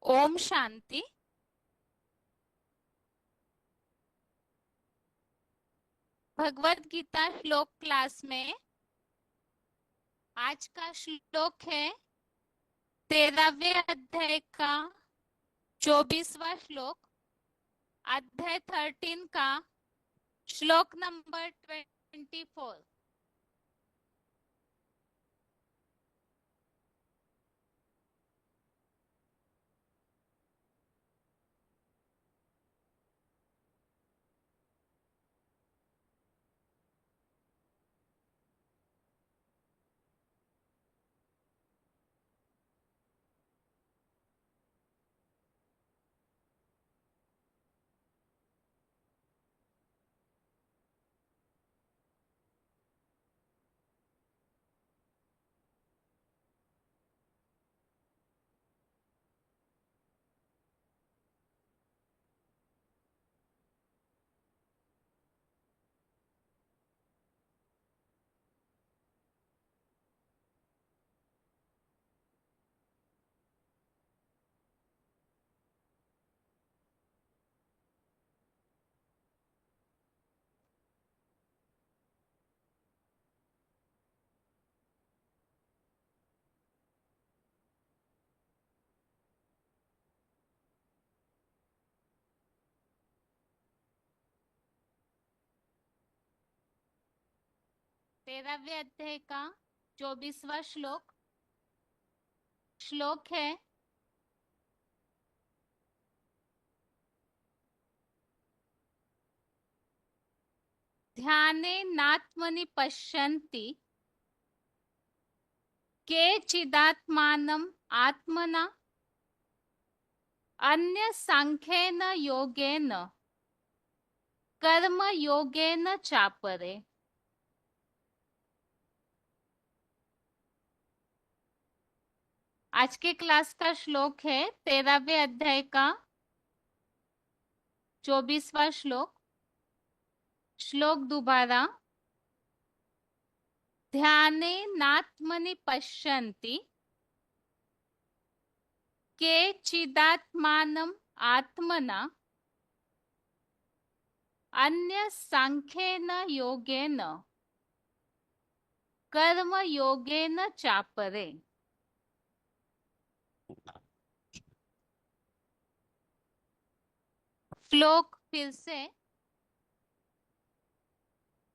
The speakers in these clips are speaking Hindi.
ओम शांति। भगवत गीता श्लोक क्लास में आज का श्लोक है 13वें अध्याय का 24वां श्लोक, अध्याय 13 का श्लोक नंबर 24। तेरहवें अध्याय का 24वां श्लोक श्लोक है ध्याने नात्मनि पश्यन्ति केचिदात्मानम् आत्मना अन्य सांख्येन योगेन कर्म योगेन चापरे। आज के क्लास का श्लोक है 13वें अध्याय का 24वां श्लोक। श्लोक दोबारा। ध्याने नात्मनि पश्यन्ति केचिदात्मानम् आत्मना अन्य सांख्येन योगेन कर्म योगेन चापरे। श्लोक फिर से।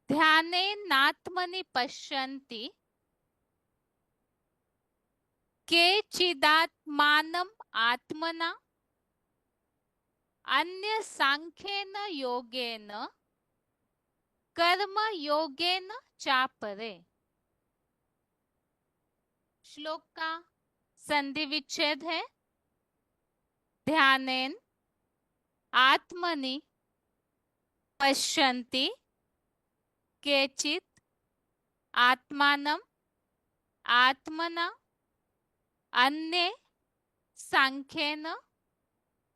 ध्याने नात्मनि पश्यन्ति केचिदात्मानम् आत्मना अन्य सांख्येन योगेन कर्म योगेन चापरे। श्लोक का संधि विच्छेद है ध्यानेन आत्मनि पश्यन्ति केचित् आत्मानम् आत्मना अन्ये सांख्येन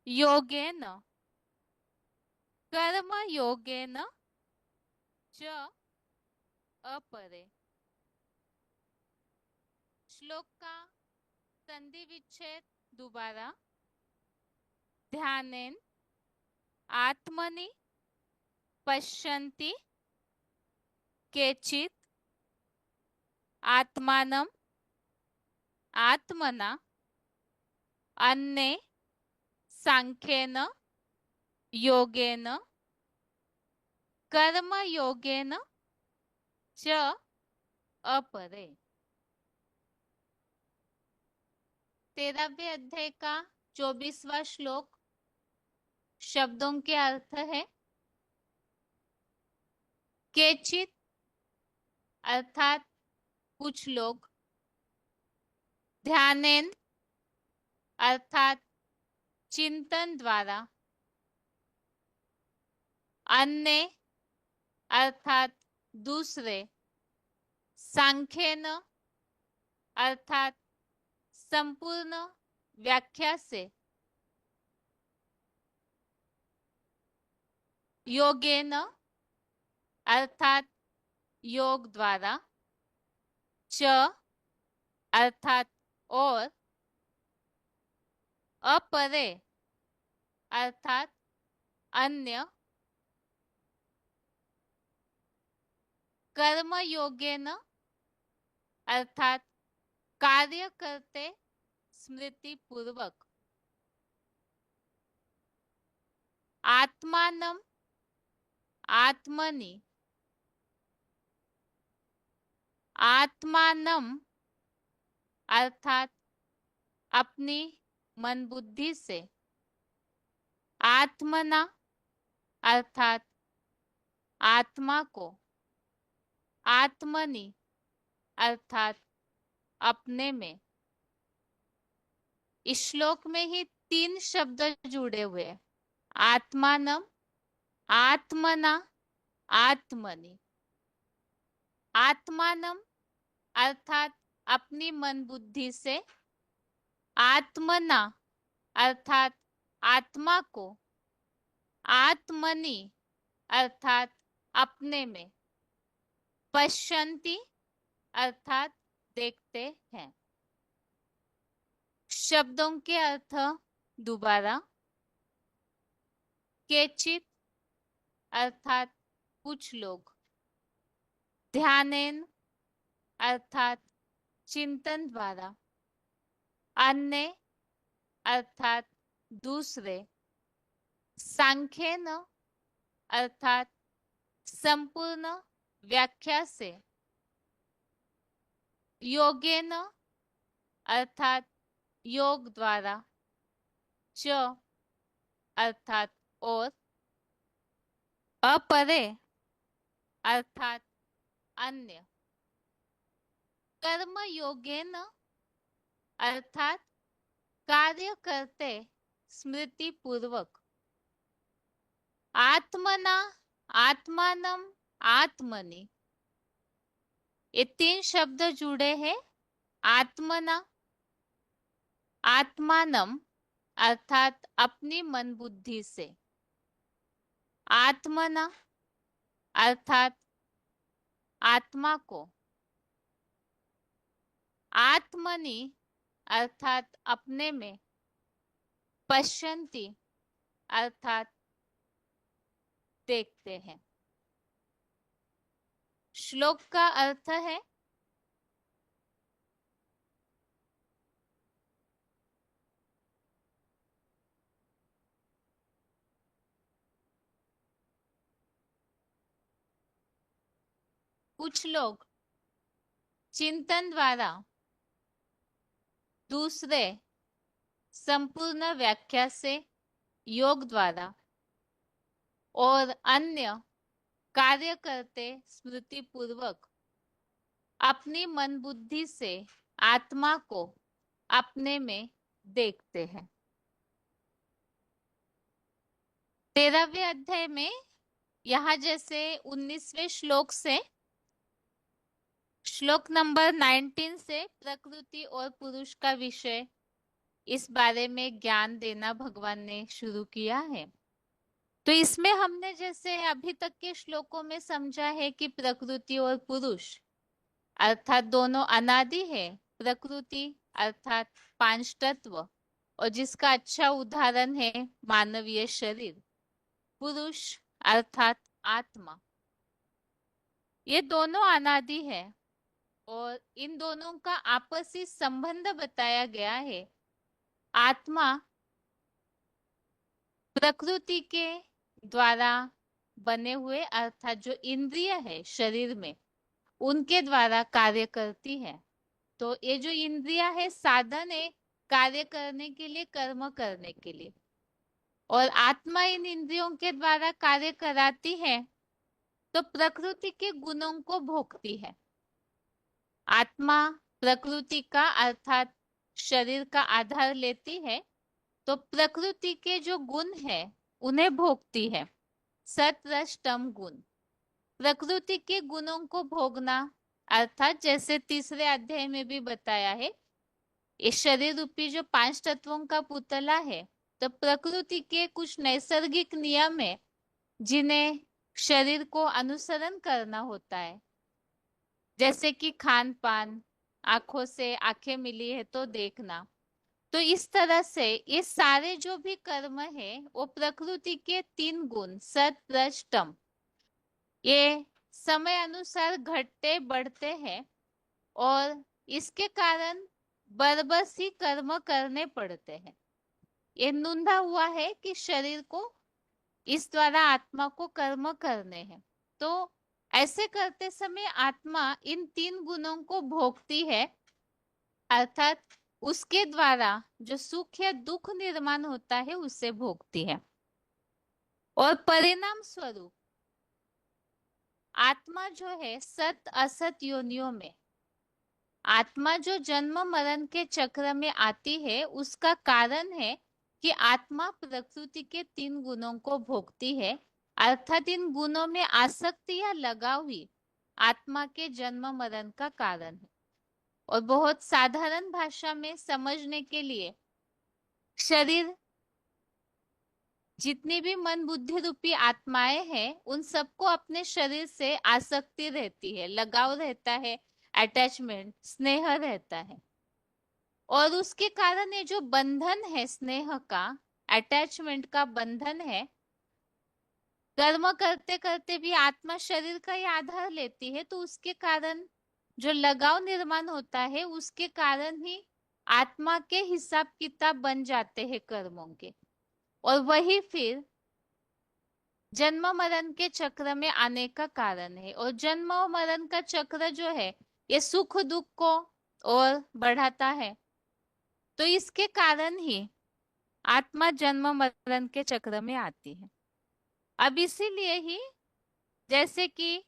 योगेन कर्म योगेन च अपरे। श्लोक का संधि विच्छेद दोबारा। ध्यानेन आत्मनि पश्यन्ति केचित् आत्मानम् आत्मना अन्ये सांख्येन योगेन कर्म योगेन च अपरे। 13वें अध्याय का 24वां श्लोक शब्दों के अर्थ है केचित अर्थात कुछ लोग, ध्यानेन अर्थात चिंतन द्वारा, अन्य अर्थात दूसरे, सांख्येन अर्थात संपूर्ण व्याख्या से, योगेन अर्थात योग द्वारा, च अर्थात और, अपरे अर्थात अन्य, कर्मयोगेन अर्थात कार्य करते स्मृति पूर्वक, आत्मानम आत्मनि, आत्मानम अर्थात अपनी मन बुद्धि से, आत्मना अर्थात आत्मा को, आत्मनि अर्थात अपने में। इस श्लोक में ही 3 शब्द जुड़े हुए हैं, आत्मानम, आत्मना, आत्मनि। आत्मानम अर्थात अपनी मन बुद्धि से, आत्मना अर्थात आत्मा को, आत्मनि अर्थात अपने में, पश्यन्ति अर्थात देखते हैं। शब्दों के अर्थ दोबारा, केचित अर्थात कुछ लोग, ध्यानेन अर्थात चिंतन द्वारा, अन्य अर्थात दूसरे, सांख्येन अर्थात संपूर्ण व्याख्या से, योगेन अर्थात योग द्वारा, च अर्थात और, अपरे अर्थात अन्य, कर्म योगेन अर्थात कार्य करते स्मृति पूर्वक, आत्मना, आत्मानम, आत्मनि। ये 3 शब्द जुड़े हैं, आत्मना, आत्मानम अर्थात अपनी मन बुद्धि से, आत्मना अर्थात आत्मा को, आत्मनि अर्थात अपने में, पश्यन्ति अर्थात देखते हैं। श्लोक का अर्थ है, कुछ लोग चिंतन द्वारा, दूसरे संपूर्ण व्याख्या से, योग द्वारा, और अन्य कार्य करते स्मृति पूर्वक अपनी मन बुद्धि से आत्मा को अपने में देखते हैं। 13वें अध्याय में यहाँ जैसे 19वें श्लोक से श्लोक नंबर 19 से प्रकृति और पुरुष का विषय, इस बारे में ज्ञान देना भगवान ने शुरू किया है। तो इसमें हमने जैसे अभी तक के श्लोकों में समझा है कि प्रकृति और पुरुष अर्थात दोनों अनादि है। प्रकृति अर्थात 5 तत्व, और जिसका अच्छा उदाहरण है मानवीय शरीर। पुरुष अर्थात आत्मा, ये दोनों अनादि है और इन दोनों का आपसी संबंध बताया गया है। आत्मा प्रकृति के द्वारा बने हुए अर्थात जो इंद्रिय है शरीर में, उनके द्वारा कार्य करती है। तो ये जो इंद्रिया है साधन है कार्य करने के लिए, कर्म करने के लिए, और आत्मा इन इंद्रियों के द्वारा कार्य कराती है। तो प्रकृति के गुणों को भोगती है। आत्मा प्रकृति का अर्थात शरीर का आधार लेती है, तो प्रकृति के जो गुण है उन्हें भोगती है। सत रज तम गुण, प्रकृति के गुणों को भोगना अर्थात जैसे 3रे अध्याय में भी बताया है, इस शरीर रूपी जो 5 तत्वों का पुतला है, तो प्रकृति के कुछ नैसर्गिक नियम है जिन्हें शरीर को अनुसरण करना होता है। जैसे कि खान पान, आंखों से आंखें मिली है तो देखना। तो इस तरह से ये सारे जो भी कर्म है वो प्रकृति के तीन गुण सत रज तम, ये समय अनुसार घटते बढ़ते हैं और इसके कारण बरबस ही कर्म करने पड़ते हैं। ये नूंधा हुआ है कि शरीर को इस द्वारा आत्मा को कर्म करने हैं। तो ऐसे करते समय आत्मा इन तीन गुणों को भोगती है, अर्थात उसके द्वारा जो सुख या दुख निर्माण होता है उसे भोगती है। और परिणाम स्वरूप आत्मा जो है सत असत योनियों में, आत्मा जो जन्म मरण के चक्र में आती है उसका कारण है कि आत्मा प्रकृति के तीन गुणों को भोगती है, अर्थात इन गुणों में आसक्ति या लगाव ही आत्मा के जन्म मरण का कारण है। और बहुत साधारण भाषा में समझने के लिए शरीर, जितनी भी मन बुद्धि रूपी आत्माएं हैं उन सबको अपने शरीर से आसक्ति रहती है, लगाव रहता है, अटैचमेंट स्नेह रहता है। और उसके कारण ये जो बंधन है स्नेह का, अटैचमेंट का बंधन है, कर्म करते करते भी आत्मा शरीर का ही आधार लेती है, तो उसके कारण जो लगाव निर्माण होता है उसके कारण ही आत्मा के हिसाब किताब बन जाते हैं कर्मों के, और वही फिर जन्म मरण के चक्र में आने का कारण है। और जन्म और मरण का चक्र जो है ये सुख दुख को और बढ़ाता है, तो इसके कारण ही आत्मा जन्म मरण के चक्र में आती है। अब इसीलिए ही जैसे कि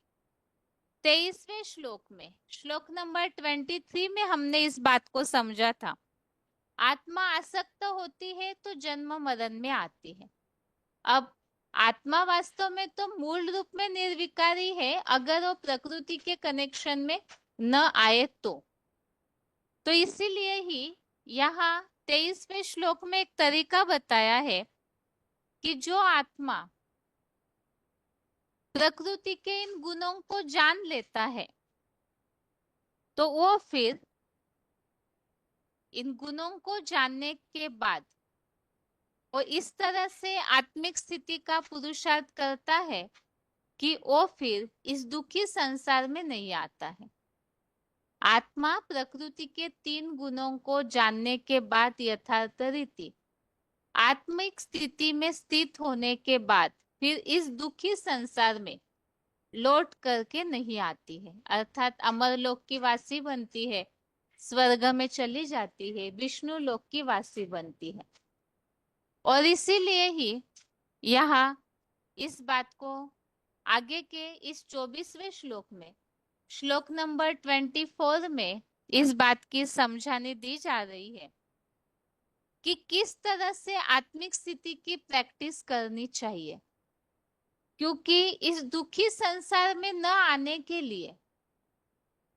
23वें श्लोक में, श्लोक नंबर 23 में हमने इस बात को समझा था, आत्मा आसक्त होती है तो जन्म मरण में आती है। अब आत्मा वास्तव में तो मूल रूप में निर्विकारी है अगर वो प्रकृति के कनेक्शन में न आए तो इसीलिए ही यहाँ 23वें श्लोक में एक तरीका बताया है कि जो आत्मा प्रकृति के इन गुणों को जान लेता है तो वो फिर इन गुणों को जानने के बाद वो इस तरह से आत्मिक स्थिति का पुरुषार्थ करता है कि वो फिर इस दुखी संसार में नहीं आता है। आत्मा प्रकृति के तीन गुणों को जानने के बाद यथार्थ रीति आत्मिक स्थिति में स्थित होने के बाद फिर इस दुखी संसार में लौट करके नहीं आती है, अर्थात अमरलोक की वासी बनती है, स्वर्ग में चली जाती है, विष्णु लोक की वासी बनती है। और इसीलिए ही यहाँ इस बात को आगे के इस 24वें श्लोक में, श्लोक नंबर 24 में इस बात की समझानी दी जा रही है कि किस तरह से आत्मिक स्थिति की प्रैक्टिस करनी चाहिए। क्योंकि इस दुखी संसार में न आने के लिए,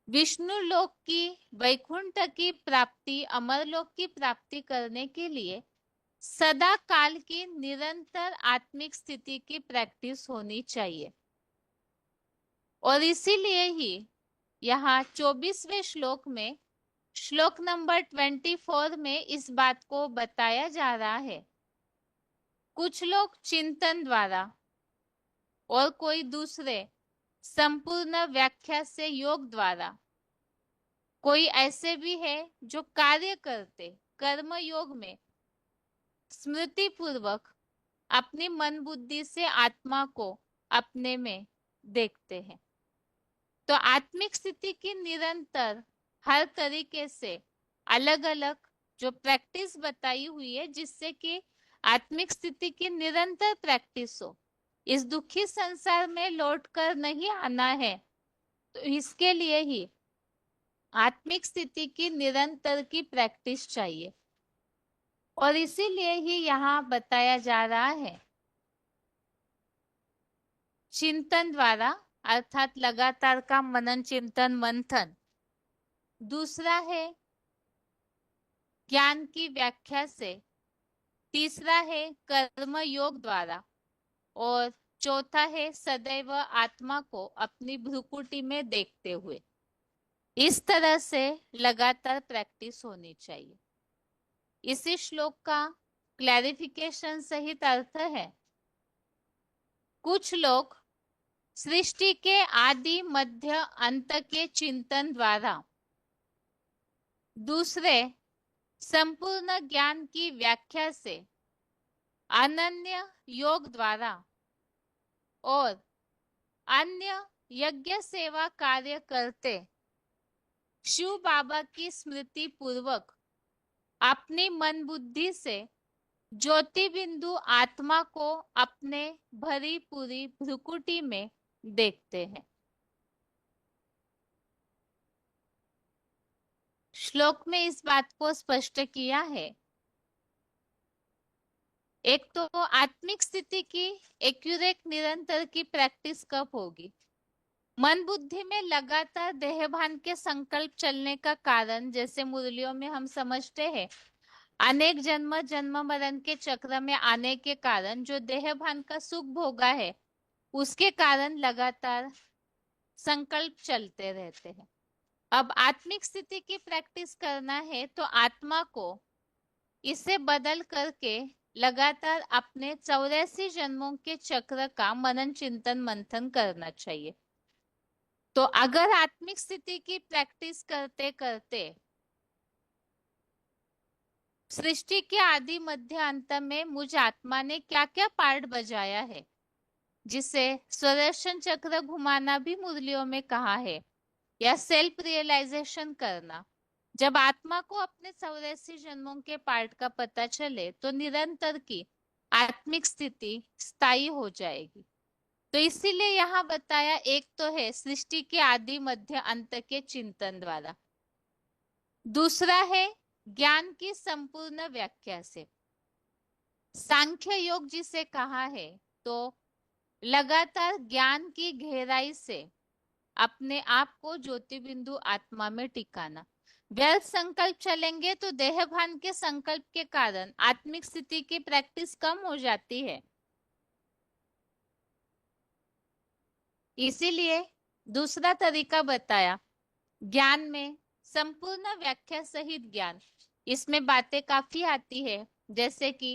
विष्णु लोक की, वैकुंठ की प्राप्ति, अमरलोक की प्राप्ति करने के लिए सदा काल की निरंतर आत्मिक स्थिति की प्रैक्टिस होनी चाहिए। और इसीलिए ही यहाँ 24वें श्लोक में, श्लोक नंबर 24 में इस बात को बताया जा रहा है। कुछ लोग चिंतन द्वारा और कोई दूसरे संपूर्ण व्याख्या से योग द्वारा, कोई ऐसे भी है जो कार्य करते कर्म योग में स्मृति पूर्वक अपनी मन बुद्धि से आत्मा को अपने में देखते हैं। तो आत्मिक स्थिति की निरंतर हर तरीके से अलग अलग जो प्रैक्टिस बताई हुई है जिससे कि आत्मिक स्थिति की निरंतर प्रैक्टिस हो, इस दुखी संसार में लौटकर नहीं आना है, तो इसके लिए ही आत्मिक स्थिति की निरंतर की प्रैक्टिस चाहिए। और इसीलिए ही यहाँ बताया जा रहा है चिंतन द्वारा, अर्थात लगातार का मनन चिंतन मंथन। दूसरा है ज्ञान की व्याख्या से। तीसरा है कर्म योग द्वारा। और चौथा है सदैव आत्मा को अपनी भ्रुकुटी में देखते हुए। इस तरह से लगातार प्रैक्टिस होनी चाहिए। इसी श्लोक का क्लैरिफिकेशन सहित अर्थ है, कुछ लोग सृष्टि के आदि मध्य अंत के चिंतन द्वारा, दूसरे संपूर्ण ज्ञान की व्याख्या से, अनन्य योग द्वारा और अन्य यज्ञ सेवा कार्य करते शिव बाबा की स्मृति पूर्वक अपनी मन बुद्धि से ज्योति बिंदु आत्मा को अपने भरी पूरी भ्रुकुटी में देखते हैं। श्लोक में इस बात को स्पष्ट किया है, एक तो आत्मिक स्थिति की एक्यूरेट निरंतर की प्रैक्टिस कब होगी? मन बुद्धि में लगातार देहभान के संकल्प चलने का कारण, जैसे मुरलियों में हम समझते हैं, अनेक जन्म जन्म मरण के चक्र में आने के कारण जो देहभान का सुख भोगा है, उसके कारण लगातार संकल्प चलते रहते हैं। अब आत्मिक स्थिति की प्रैक्टिस करना है तो आत्मा को इसे बदल करके लगातार अपने 84 जन्मों के चक्र का मनन चिंतन मंथन करना चाहिए। तो अगर आत्मिक स्थिति की प्रैक्टिस करते करते सृष्टि के आदि मध्य अंत में मुझ आत्मा ने क्या क्या पार्ट बजाया है, जिसे स्वदर्शन चक्र घुमाना भी मुरलियों में कहा है, या सेल्फ रियलाइजेशन करना, जब आत्मा को अपने 84 जन्मों के पार्ट का पता चले तो निरंतर की आत्मिक स्थिति स्थायी हो जाएगी। तो इसीलिए यहाँ बताया, एक तो है सृष्टि के आदि मध्य अंत के चिंतन द्वारा, दूसरा है ज्ञान की संपूर्ण व्याख्या से। सांख्य योग जिसे कहा है, तो लगातार ज्ञान की गहराई से अपने आप को ज्योति बिंदु आत्मा में टिकाना। व्यर्थ संकल्प चलेंगे तो देहभान के संकल्प के कारण आत्मिक स्थिति की प्रैक्टिस कम हो जाती है। इसीलिए दूसरा तरीका बताया, ज्ञान में संपूर्ण व्याख्या सहित ज्ञान। इसमें बातें काफी आती है, जैसे कि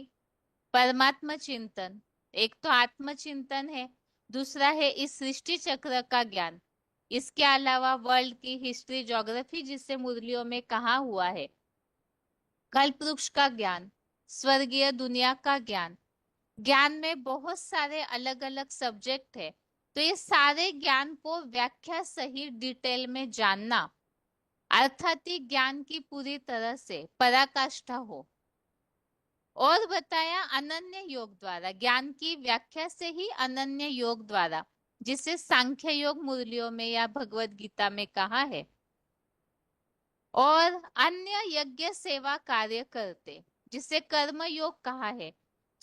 परमात्मा चिंतन, एक तो आत्मचिंतन है, दूसरा है इस सृष्टि चक्र का ज्ञान, इसके अलावा वर्ल्ड की हिस्ट्री ज्योग्राफी जिसे मुरलियों में कहा हुआ है, कल्प वृक्ष का ज्ञान, स्वर्गीय दुनिया का ज्ञान। ज्ञान में बहुत सारे अलग अलग सब्जेक्ट है, तो ये सारे ज्ञान को व्याख्या सही डिटेल में जानना, अर्थात ही ज्ञान की पूरी तरह से पराकाष्ठा हो। और बताया अनन्य योग द्वारा, ज्ञान की व्याख्या से ही अनन्य योग द्वारा, जिसे सांख्य योग मुरलियों में या भगवत गीता में कहा है, और अन्य यज्ञ सेवा कार्य करते, जिसे कर्म योग कहा है।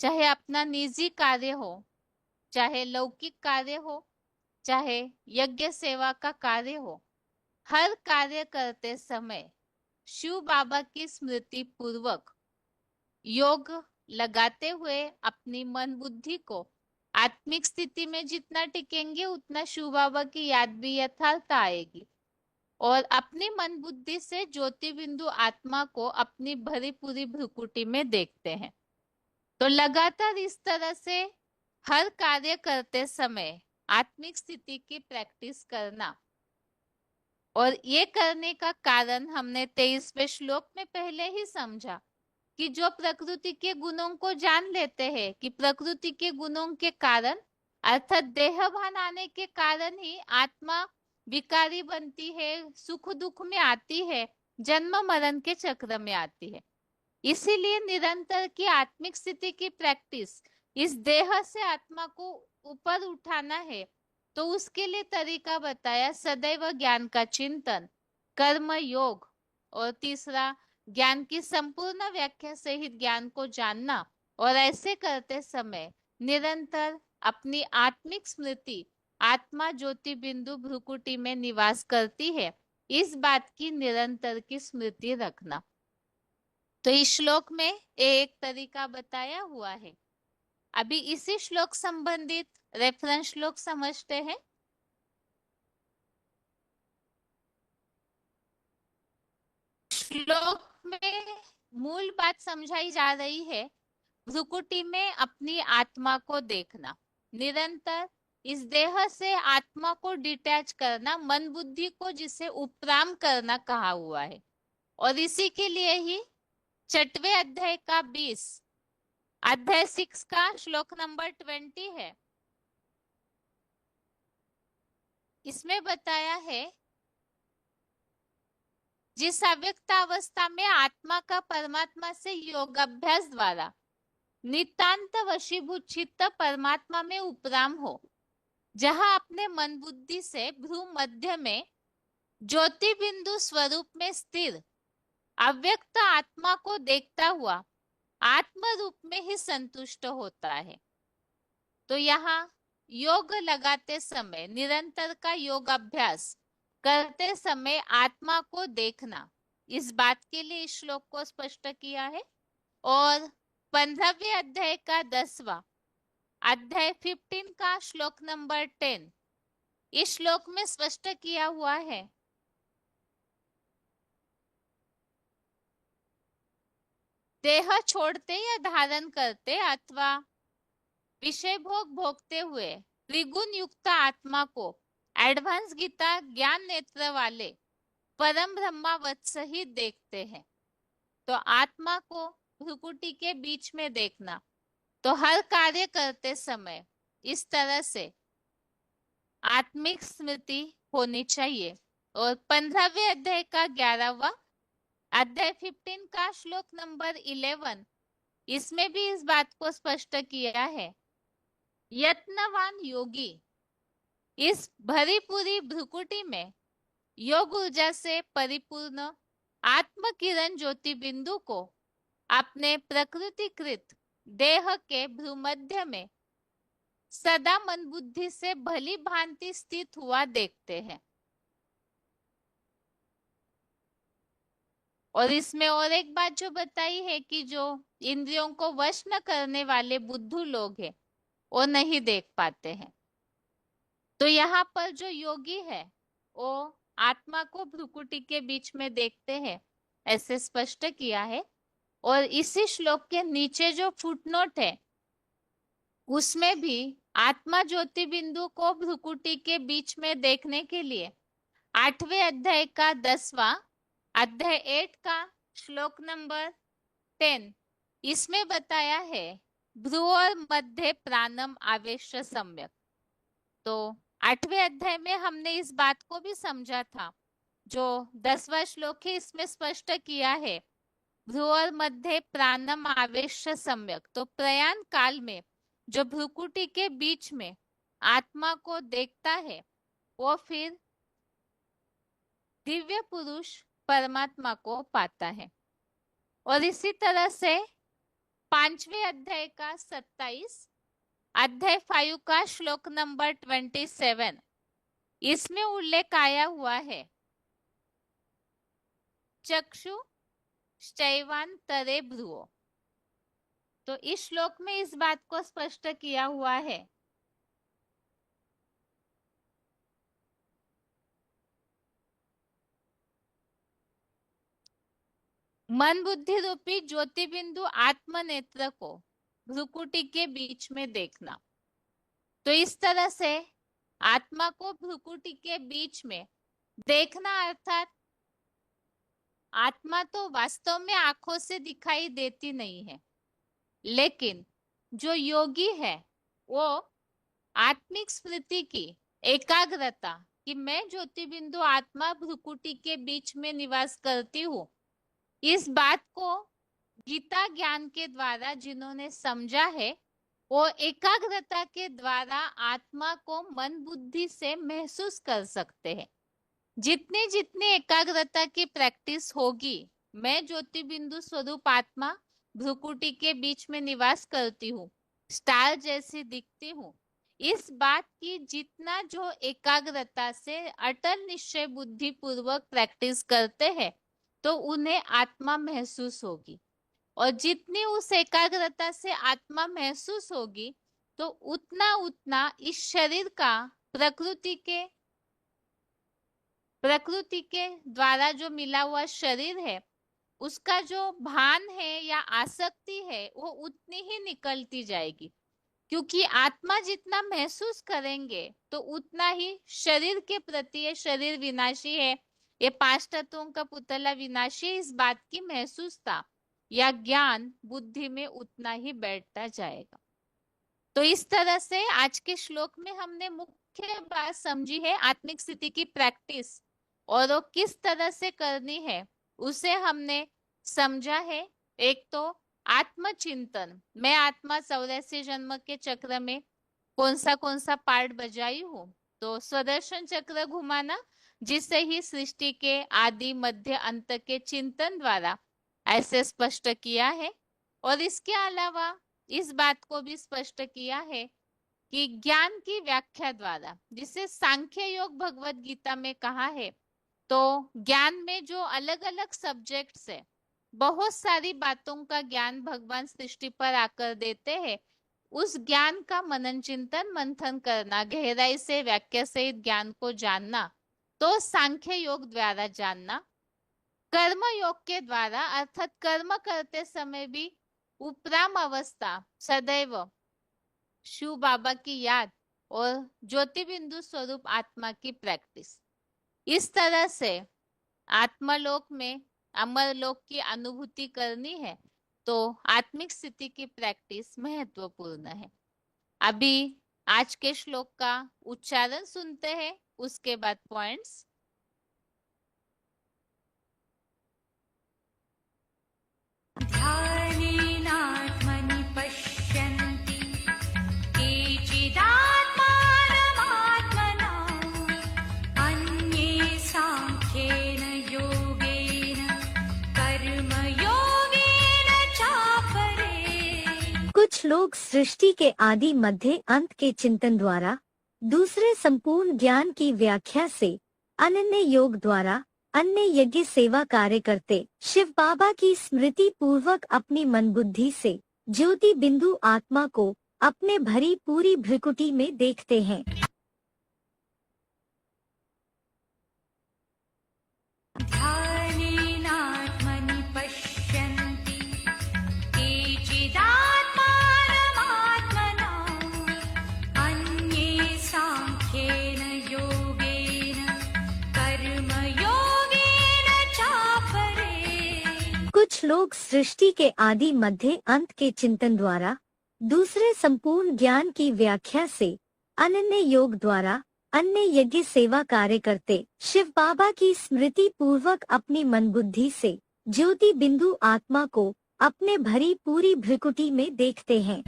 चाहे अपना निजी कार्य हो, चाहे लौकिक कार्य हो, चाहे यज्ञ सेवा का कार्य हो, हर कार्य करते समय शिव बाबा की स्मृति पूर्वक योग लगाते हुए अपनी मन बुद्धि को आत्मिक स्थिति में जितना टिकेंगे उतना शिव बाबा की याद भी यथार्थ आएगी, और अपनी मन बुद्धि से ज्योति बिंदु आत्मा को अपनी भरी पूरी भ्रुकुटी में देखते हैं। तो लगातार इस तरह से हर कार्य करते समय आत्मिक स्थिति की प्रैक्टिस करना, और ये करने का कारण हमने 23वें श्लोक में पहले ही समझा कि जो प्रकृति के गुणों को जान लेते हैं कि प्रकृति के गुणों के कारण, अर्थात देहभान आने के कारण ही आत्मा विकारी बनती है, सुख दुख में आती है, जन्म मरण के चक्र में आती है। इसीलिए निरंतर की आत्मिक स्थिति की प्रैक्टिस, इस देह से आत्मा को ऊपर उठाना है, तो उसके लिए तरीका बताया, सदैव ज्ञान का चिंतन, कर्म योग, और तीसरा ज्ञान की संपूर्ण व्याख्या सहित ज्ञान को जानना। और ऐसे करते समय निरंतर अपनी आत्मिक स्मृति, आत्मा ज्योति बिंदु भ्रुकुटी में निवास करती है, इस बात की निरंतर की स्मृति रखना। तो इस श्लोक में एक तरीका बताया हुआ है। अभी इसी श्लोक संबंधित रेफरेंस श्लोक समझते हैं। श्लोक में मूल बात समझाई जा रही है, भ्रुकुटी में अपनी आत्मा को देखना, निरंतर इस देह से आत्मा को डिटैच करना, मन बुद्धि को जिसे उपराम करना कहा हुआ है। और इसी के लिए ही छठवें अध्याय का 20, अध्याय 6 का श्लोक नंबर 20 है। इसमें बताया है, जिस अव्यक्त अवस्था में आत्मा का परमात्मा से योगाभ्यास द्वारा नितांत वशीभूत चित्त परमात्मा में उपराम हो, जहां अपने मन बुद्धि से भ्रू मध्य में ज्योति बिंदु स्वरूप में स्थिर अव्यक्त आत्मा को देखता हुआ आत्म रूप में ही संतुष्ट होता है। तो यहाँ योग लगाते समय, निरंतर का योग अभ्यास करते समय आत्मा को देखना, इस बात के लिए इस श्लोक को स्पष्ट किया है। और 15वें अध्याय का 10वां अध्याय 15 का श्लोक नंबर 10, इस श्लोक में स्पष्ट किया हुआ है, देह छोड़ते या धारण करते अथवा विषय भोग भोगते हुए त्रिगुण युक्त आत्मा को एडवांस गीता ज्ञान नेत्र वाले परम ब्रह्मावत्स ही देखते हैं। तो आत्मा को भ्रुकुटी के बीच में देखना, तो हर कार्य करते समय इस तरह से आत्मिक स्मृति होनी चाहिए। और 15वें अध्याय का 11वां अध्याय 15 का श्लोक नंबर 11, इसमें भी इस बात को स्पष्ट किया है, यत्नवान योगी इस भरी पूरी भ्रुकुटी में योग ऊर्जा से परिपूर्ण आत्म किरण ज्योति बिंदु को अपने प्रकृतिकृत देह के भ्रूमध्य में सदा मन बुद्धि से भली भांति स्थित हुआ देखते हैं। और इसमें और एक बात जो बताई है कि जो इंद्रियों को वश न करने वाले बुद्धू लोग हैं, वो नहीं देख पाते हैं। तो यहाँ पर जो योगी है वो आत्मा को भ्रुकुटी के बीच में देखते हैं, ऐसे स्पष्ट किया है। और इसी श्लोक के नीचे जो फुटनोट है, उसमें भी आत्मा ज्योति बिंदु को भ्रुकुटी के बीच में देखने के लिए 8वें अध्याय का 10वां अध्याय 8 का श्लोक नंबर 10, इसमें बताया है, भ्रू और मध्य प्राणम आवेश सम्यक। तो 8वें अध्याय में हमने इस बात को भी समझा था, जो 10वां श्लोक है इसमें स्पष्ट किया है, भ्रू और मध्य प्राणम आवेश सम्यक। तो प्रयाण काल में जो भ्रुकुटी के बीच में आत्मा को देखता है, वो फिर दिव्य पुरुष परमात्मा को पाता है। और इसी तरह से 5वें अध्याय का 27 अध्याय 5 का श्लोक नंबर 27, इसमें उल्लेख आया हुआ है, चक्षु शैवांतरे भ्रुवो। तो इस श्लोक में इस बात को स्पष्ट किया हुआ है, मन बुद्धि रूपी ज्योति बिंदु आत्म नेत्र को भ्रुकुटी के बीच में देखना। तो इस तरह से आत्मा को भ्रुकुटी के बीच में देखना, अर्थात आत्मा तो वास्तव में आंखों से दिखाई देती नहीं है, लेकिन जो योगी है वो आत्मिक स्मृति की एकाग्रता कि मैं ज्योति बिंदु आत्मा भ्रुकुटी के बीच में निवास करती हूँ, इस बात को गीता ज्ञान के द्वारा जिन्होंने समझा है, वो एकाग्रता के द्वारा आत्मा को मन बुद्धि से महसूस कर सकते हैं। जितनी जितनी एकाग्रता की प्रैक्टिस होगी, मैं ज्योति बिंदु स्वरूप आत्मा भ्रुकुटी के बीच में निवास करती हूँ, स्टार जैसी दिखती हूँ, इस बात की जितना जो एकाग्रता से अटल निश्चय बुद्धि पूर्वक प्रैक्टिस करते हैं, तो उन्हें आत्मा महसूस होगी। और जितनी उस एकाग्रता से आत्मा महसूस होगी, तो उतना उतना इस शरीर का प्रकृति के द्वारा जो मिला हुआ शरीर है, उसका जो भान है या आसक्ति है वो उतनी ही निकलती जाएगी, क्योंकि आत्मा जितना महसूस करेंगे तो उतना ही शरीर के प्रति, ये शरीर विनाशी है, ये पांच तत्वों का पुतला विनाशी है, इस बात की महसूसता या ज्ञान बुद्धि में उतना ही बैठता जाएगा। तो इस तरह से आज के श्लोक में हमने मुख्य बात समझी है आत्मिक स्थिति की प्रैक्टिस, और वो किस तरह से करनी है उसे हमने समझा है। एक तो आत्मचिंतन, मैं आत्मा 84 जन्म के चक्र में कौन सा पार्ट बजाई हूँ, तो स्वदर्शन चक्र घुमाना, जिससे ही सृष्टि के आदि मध्य अंत के चिंतन द्वारा ऐसे स्पष्ट किया है। और इसके अलावा इस बात को भी स्पष्ट किया है कि ज्ञान की व्याख्या द्वारा, जिसे सांख्य योग भगवत गीता में कहा है, तो ज्ञान में जो अलग अलग सब्जेक्ट्स है, बहुत सारी बातों का ज्ञान भगवान सृष्टि पर आकर देते हैं, उस ज्ञान का मनन चिंतन मंथन करना, गहराई से व्याख्या सहित ज्ञान को जानना, तो सांख्य योग द्वारा जानना। कर्म योग के द्वारा, अर्थात कर्म करते समय भी उपराम अवस्था, सदैव शिव बाबा की याद और ज्योति बिंदु स्वरूप आत्मा की प्रैक्टिस, इस तरह से आत्मलोक में अमरलोक की अनुभूति करनी है, तो आत्मिक स्थिति की प्रैक्टिस महत्वपूर्ण है। अभी आज के श्लोक का उच्चारण सुनते हैं, उसके बाद पॉइंट्स। ध्यानेनात्मनि पश्यन्ति केचिदात्मानमात्मना अन्ये साङ्ख्येन योगेन कर्मयोगेन चापरे। कुछ लोग सृष्टि के आदि मध्य अंत के चिंतन द्वारा, दूसरे संपूर्ण ज्ञान की व्याख्या से, अनन्य योग द्वारा अन्य यज्ञ सेवा कार्य करते शिव बाबा की स्मृति पूर्वक अपनी मन बुद्धि से ज्योति बिंदु आत्मा को अपने भरी पूरी भ्रिकुटी में देखते हैं। ध्यानेनात्मनि पश्यन्ति केचिदात्मानमात्मना अन्ये साङ्ख्येन योगेन कर्मयोगेन चापरे। कुछ लोग सृष्टि के आदि मध्य अंत के चिंतन द्वारा, दूसरे संपूर्ण ज्ञान की व्याख्या से, अनन्य योग द्वारा अन्य यज्ञ सेवा कार्य करते शिव बाबा की स्मृति पूर्वक अपनी मन बुद्धि से ज्योति बिंदु आत्मा को अपने भरी पूरी भ्रिकुटी में देखते हैं।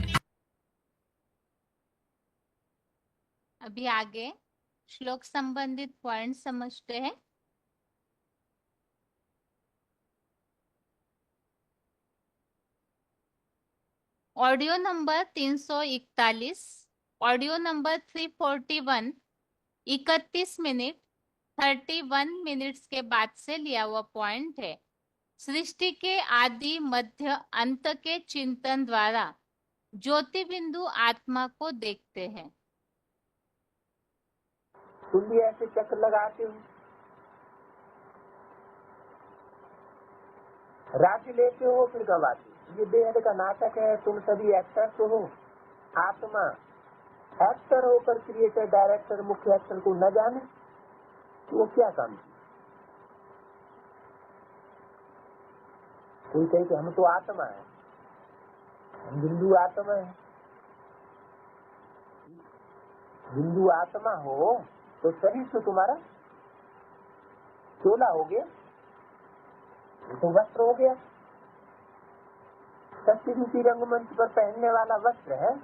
अभी आगे श्लोक संबंधित पॉइंट समझते हैं। Audio number 341, audio number 341, 31 minute 31 minutes के बाद से लिया हुआ पॉइंट है। सृष्टि के आदि मध्य अंत के चिंतन द्वारा ज्योति बिंदु आत्मा को देखते हैं। तुम भी ऐसे चक्र लगाते हो, राज्य लेते हो फिर गवाते हो। ये बेहद का नाटक है। तुम सभी एक्टर तो हो, आत्मा एक्टर होकर क्रिएटर डायरेक्टर मुख्य एक्टर को न जाने तो वो क्या काम। कोई कहे कि हम तो आत्मा है, हम बिंदु आत्मा है। बिंदु आत्मा हो तो शरीर तो तुम्हारा चोला हो गया, तो वस्त्र हो गया। सत्यरूपी रंगमंच पर पहनने वाला वस्त्र है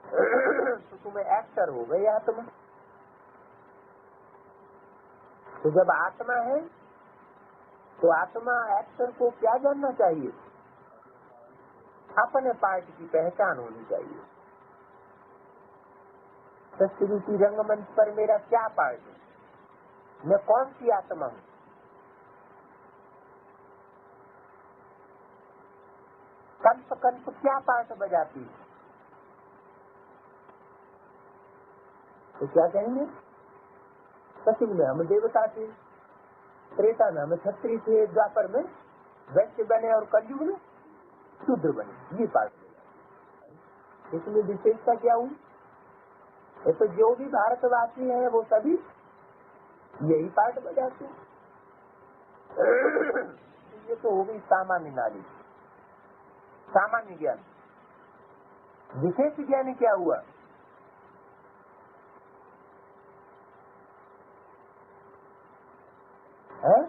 तो तुम्हें एक्टर हो गए आत्मा। तो जब आत्मा है तो आत्मा एक्टर को क्या जानना चाहिए? अपने पार्ट की पहचान होनी चाहिए। सत्यरूपी रंगमंच पर मेरा क्या पार्ट है, मैं कौन सी आत्मा हूँ। कल्प कल्प क्या पार्ट बजाती है, तो क्या कहेंगे? सत्य में हम देवता थे, त्रेता में हम क्षत्रिय थे, द्वापर में वैश्य बने और कलयुग में शूद्र बने। ये पार्ट इसमें विशेषता क्या हुई? ये तो जो भी भारतवासी हैं वो सभी यही पार्ट बजाते हैं। ये तो हो गई सामान्य नाली, सामान्य ज्ञान। विशेष ज्ञान क्या हुआ? है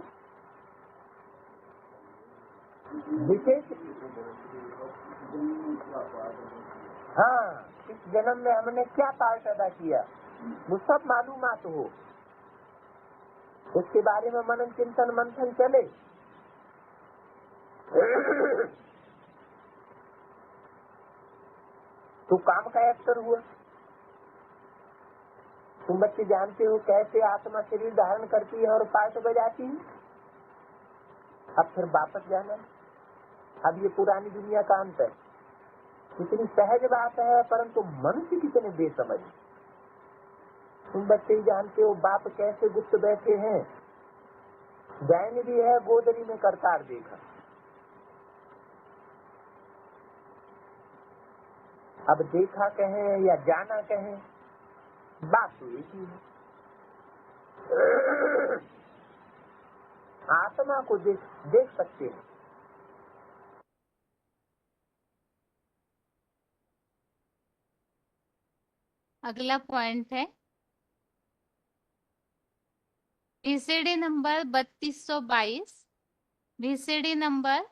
विशेष। हाँ, इस जन्म में हमने क्या पार्ट अदा किया वो सब मालूमात हो, उसके बारे में मनन चिंतन मंथन चले। तो काम का एक्टर हुआ। तुम बच्चे जानते हो कैसे आत्मा शरीर धारण करती है और पार्ट बजाती है। अब फिर वापस जाना। अब ये पुरानी दुनिया का अंत है। कितनी सहज बात है, परंतु मनुष्य कितने बेसमझ। तुम बच्चे ही जानते हो बाप कैसे गुप्त बैठे हैं। जैन भी है, गोदरी में करतार देखा। अब देखा कहें या जाना कहें, बात तो एक ही है। आत्मा को देख सकते हैं। अगला पॉइंट है VCD number 3222, VCD number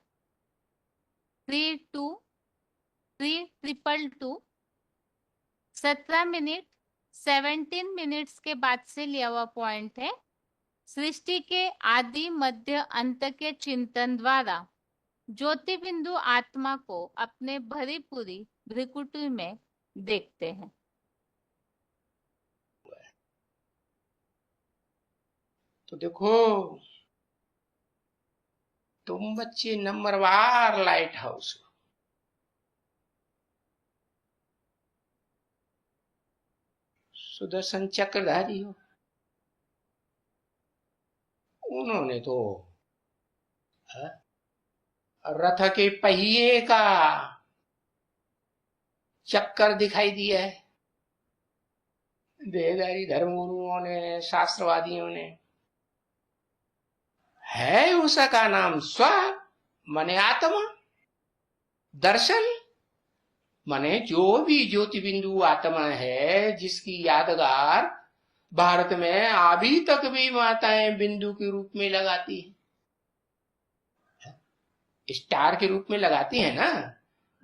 323222, 17 minute 17 minutes के बाद से लिया हुआ पॉइंट है। सृष्टि के आदि मध्य अंत के चिंतन द्वारा ज्योति बिंदु आत्मा को अपने भरी पूरी भ्रिकुटी में देखते हैं। तो देखो तुम बच्चे नंबरवार लाइट हाउस हो। सुदर्शन चक्रधारी हो। उन्होंने तो रथ के पहिए का चक्कर दिखाई दिया है। देहधारी धर्मगुरुओं ने, शास्त्रवादियों ने। है उसका नाम स्व माने आत्मा, दर्शन माने जो भी ज्योति बिंदु आत्मा है, जिसकी यादगार भारत में अभी तक भी माताएं बिंदु के रूप में लगाती है, स्टार के रूप में लगाती है ना।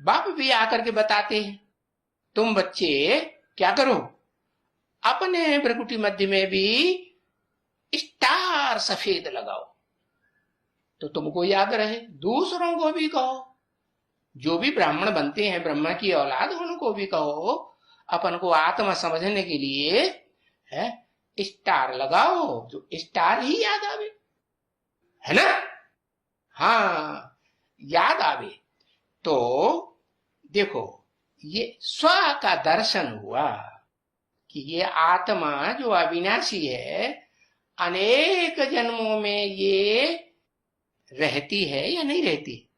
बाप भी आकर के बताते हैं तुम बच्चे क्या करो, अपने भ्रिकुटी मध्य में भी स्टार सफेद लगाओ, तो तुमको याद रहे। दूसरों को भी कहो, जो भी ब्राह्मण बनते हैं, ब्रह्मा की औलाद, उनको भी कहो अपन को आत्मा समझने के लिए है स्टार लगाओ, जो स्टार ही याद आवे, है ना। हाँ, याद आवे। तो देखो ये स्व का दर्शन हुआ कि ये आत्मा जो अविनाशी है, अनेक जन्मों में ये रहती है या नहीं रहती।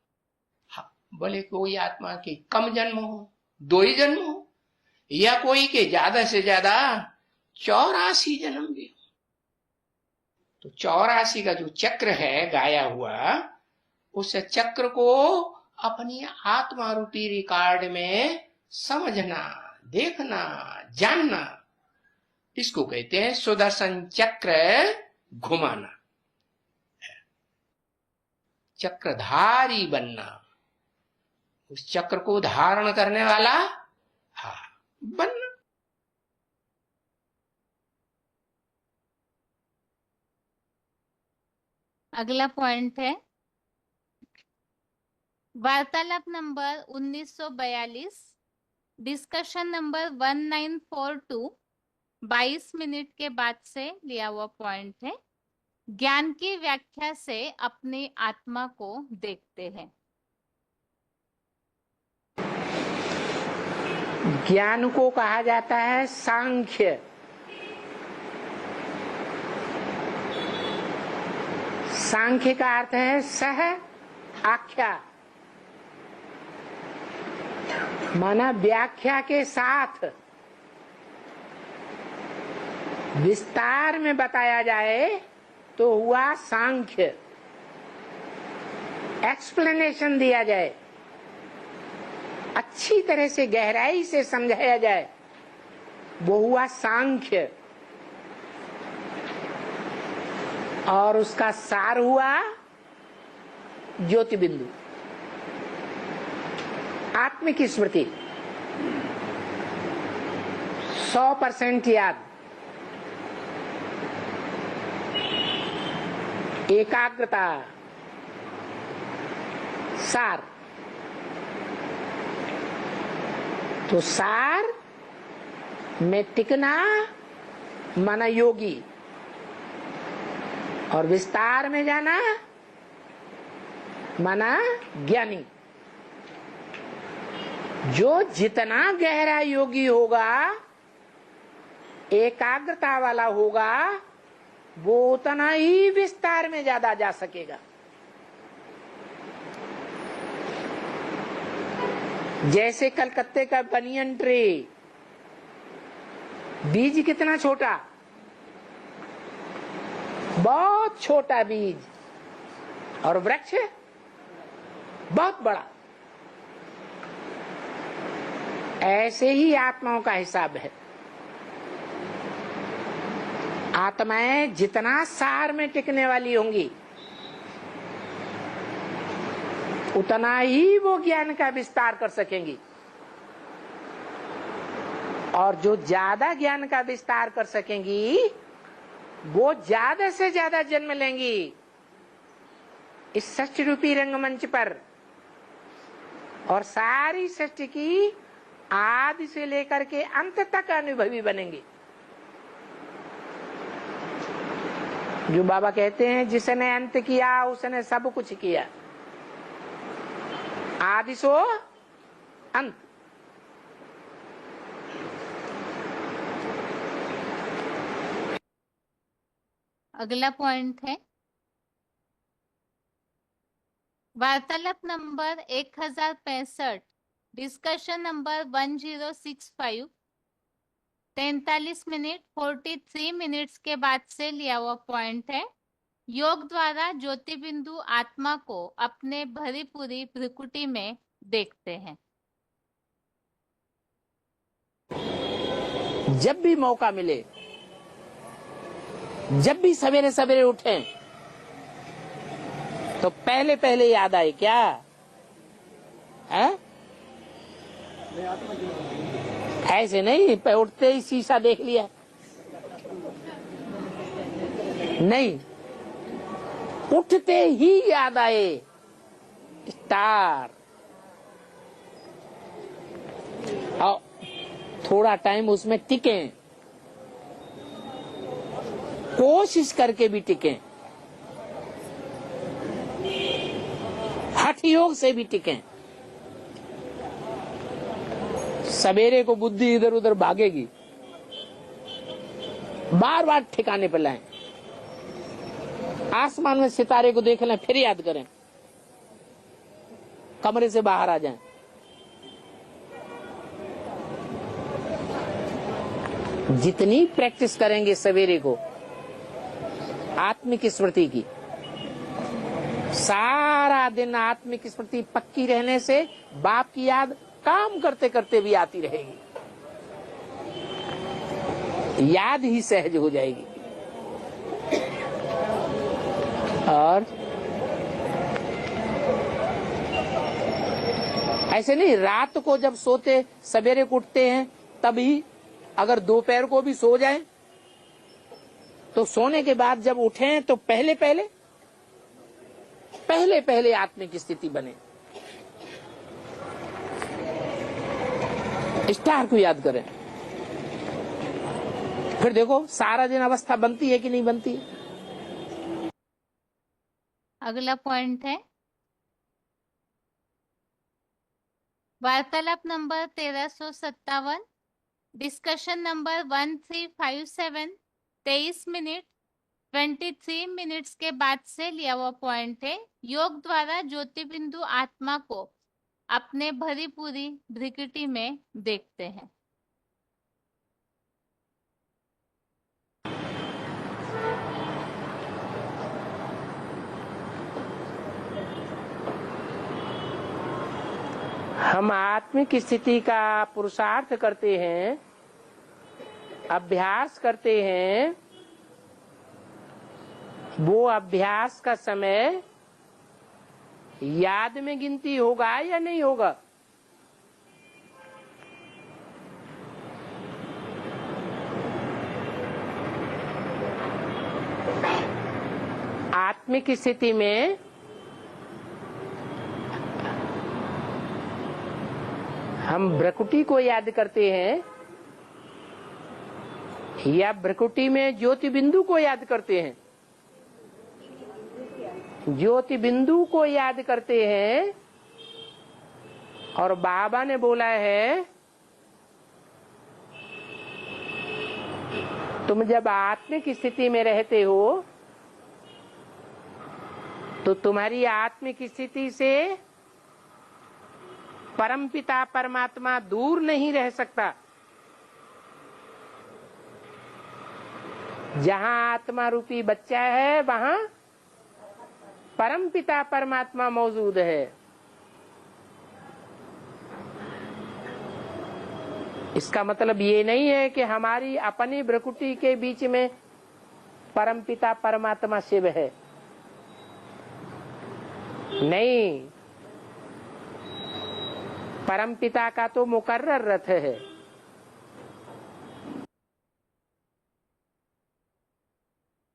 हाँ, बोले कोई आत्मा के कम जन्म हो, 2 ही जन्म हो, या कोई के ज्यादा से ज्यादा 84 जन्म भी हो। तो 84 का जो चक्र है गाया हुआ, उस चक्र को अपनी आत्मा रूपी रिकॉर्ड में समझना, देखना, जानना, इसको कहते हैं सुदर्शन चक्र घुमाना, चक्रधारी बनना, उस चक्र को धारण करने वाला हाँ बनना। अगला पॉइंट है वार्तालाप नंबर 1942, डिस्कशन नंबर 1942, 22 मिनट के बाद से लिया हुआ पॉइंट है। ज्ञान की व्याख्या से अपनी आत्मा को देखते हैं। ज्ञान को कहा जाता है सांख्य। सांख्य का अर्थ है सह आख्या, माना व्याख्या के साथ विस्तार में बताया जाए तो हुआ सांख्य। एक्सप्लेनेशन दिया जाए, अच्छी तरह से गहराई से समझाया जाए, वो हुआ सांख्य। और उसका सार हुआ ज्योति बिंदु, आत्मिक स्मृति। 100% याद, एकाग्रता, सार। तो सार में टिकना माना योगी, और विस्तार में जाना माना ज्ञानी। जो जितना गहरा योगी होगा, एकाग्रता वाला होगा, वो उतना ही विस्तार में ज्यादा जा सकेगा। जैसे कलकत्ते का बनियन ट्री, बीज कितना छोटा, बहुत छोटा बीज, और वृक्ष बहुत बड़ा। ऐसे ही आत्माओं का हिसाब है। आत्माएं जितना सार में टिकने वाली होंगी, उतना ही वो ज्ञान का विस्तार कर सकेंगी। और जो ज्यादा ज्ञान का विस्तार कर सकेंगी, वो ज्यादा से ज्यादा जन्म लेंगी इस सृष्टि रूपी रंगमंच पर, और सारी सृष्टि की आदि से लेकर के अंत तक अनुभवी बनेंगे। जो बाबा कहते हैं, जिसने अंत किया उसने सब कुछ किया। आदि सो अंत। अगला पॉइंट है वार्तालाप number 1065, discussion number 1065, 43 minute 43 minutes के बाद से लिया हुआ पॉइंट है। योग द्वारा ज्योति बिंदु आत्मा को अपने भरी पूरी भ्रिकुटी में देखते हैं। जब भी मौका मिले, जब भी सवेरे सवेरे उठें, तो पहले पहले याद आए क्या है? ऐसे नहीं उठते ही शीशा देख लिया, नहीं, उठते ही याद आए स्टार। और थोड़ा टाइम उसमें टिकें, कोशिश करके भी टिकें, हठ योग से भी टिकें। सवेरे को बुद्धि इधर उधर भागेगी, बार बार ठिकाने पर लाएं। आसमान में सितारे को देख लें, फिर याद करें, कमरे से बाहर आ जाएं। जितनी प्रैक्टिस करेंगे सवेरे को आत्मिक स्मृति की, सारा दिन आत्मिक स्मृति पक्की रहने से बाप की याद काम करते करते भी आती रहेगी, याद ही सहज हो जाएगी। और ऐसे नहीं, रात को जब सोते सवेरे को उठते हैं, तभी अगर दोपहर को भी सो जाएं, तो सोने के बाद जब उठें तो पहले पहले आत्मिक स्थिति बने। स्टार को याद करें, फिर देखो सारा दिन अवस्था बनती है कि नहीं बनती है। अगला पॉइंट है वार्तालाप number 1357, discussion number 1357, 23 minute 23 minutes के बाद से लिया हुआ पॉइंट है। योग द्वारा ज्योति बिंदु आत्मा को अपने भरी पूरी भ्रिकुटी में देखते हैं। हम आत्मिक स्थिति का पुरुषार्थ करते हैं, अभ्यास करते हैं। वो अभ्यास का समय याद में गिनती होगा या नहीं होगा? आत्मिक स्थिति में हम भ्रकुटी को याद करते हैं या भ्रकुटी में ज्योति बिंदु को याद करते हैं? ज्योति बिंदु को याद करते हैं। और बाबा ने बोला है तुम जब आत्मिक स्थिति में रहते हो तो तुम्हारी आत्मिक स्थिति से परमपिता परमात्मा दूर नहीं रह सकता। जहां आत्मा रूपी बच्चा है वहां परमपिता परमात्मा मौजूद है। इसका मतलब ये नहीं है कि हमारी अपनी भ्रकुटी के बीच में परमपिता परमात्मा शिव है। नहीं, परमपिता का तो मुकर्रर रथ है।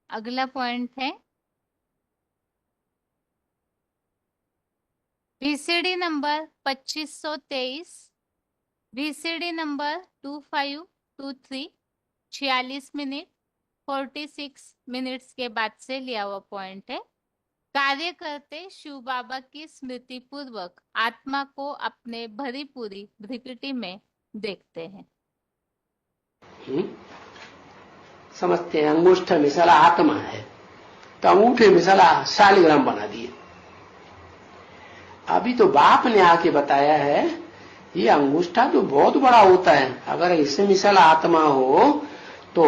अगला पॉइंट है VCD number 2523, VCD number 2523, 46 minute 46 minutes के बाद से लिया हुआ पॉइंट है। कार्य करते शिव बाबा की स्मृति पूर्वक आत्मा को अपने भरी पूरी भ्रिकुटी में देखते हैं। समझते हैं अंगूष्ठ में साला आत्मा है तो अंगूठे में साला शालिग्राम बना दिए। अभी तो बाप ने आके बताया है ये अंगूठा तो बहुत बड़ा होता है, अगर इसमें मिसाल आत्मा हो तो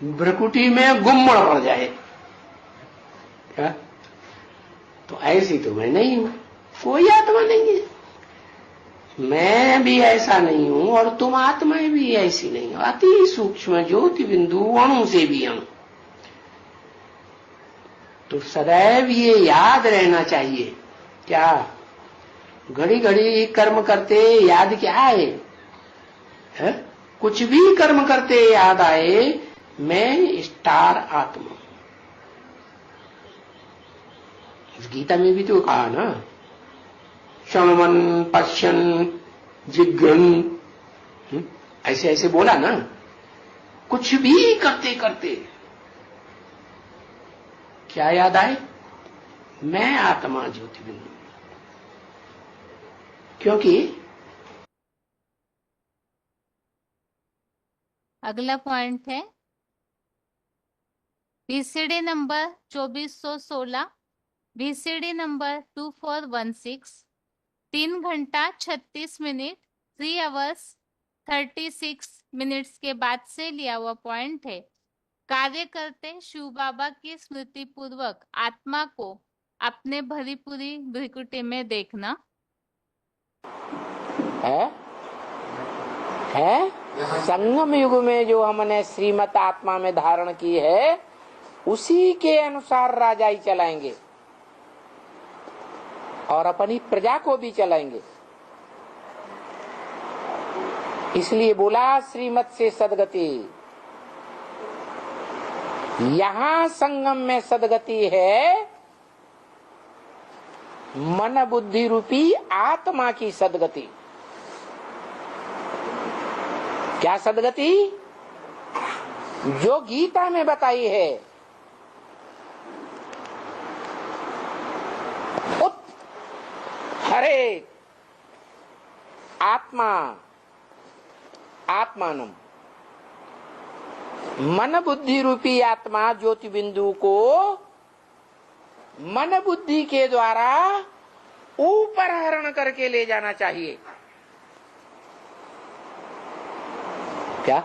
भ्रकुटी में गुम्मड़ पड़ जाए। क्या? तो ऐसी तो मैं नहीं हूं, कोई आत्मा नहीं है। मैं भी ऐसा नहीं हूं और तुम आत्माएं भी ऐसी नहीं हो। अति सूक्ष्म ज्योति बिंदु अणु से भी अणु। तो सदैव ये याद रहना चाहिए। क्या? घड़ी घड़ी कर्म करते याद क्या आए है? कुछ भी कर्म करते याद आए मैं स्टार आत्मा। इस गीता में भी तो कहा ना, शृण्वन् पश्यन् जिघ्रन्, ऐसे ऐसे बोला ना। कुछ भी करते करते क्या याद आए? मैं आत्मा ज्योति बिंदु। क्योंकि अगला पॉइंट है VCD नंबर 2416, VCD नंबर 2416, 3 घंटा 36 मिनट 3 hours 36 मिनट्स के बाद से लिया हुआ पॉइंट है। कार्य करते शिव बाबा की स्मृति पूर्वक आत्मा को अपने भरी पूरी भ्रिकुटी में देखना है संगम युग में जो हमने श्रीमत आत्मा में धारण की है उसी के अनुसार राजाई चलाएंगे और अपनी प्रजा को भी चलाएंगे। इसलिए बोला श्रीमत से सदगति। यहां संगम में सदगति है मन बुद्धि रूपी आत्मा की सदगति। क्या सदगति? जो गीता में बताई है। हरे आत्मा आत्मानम, मन बुद्धि रूपी आत्मा ज्योति बिंदु को मन बुद्धि के द्वारा ऊपर हरण करके ले जाना चाहिए। क्या?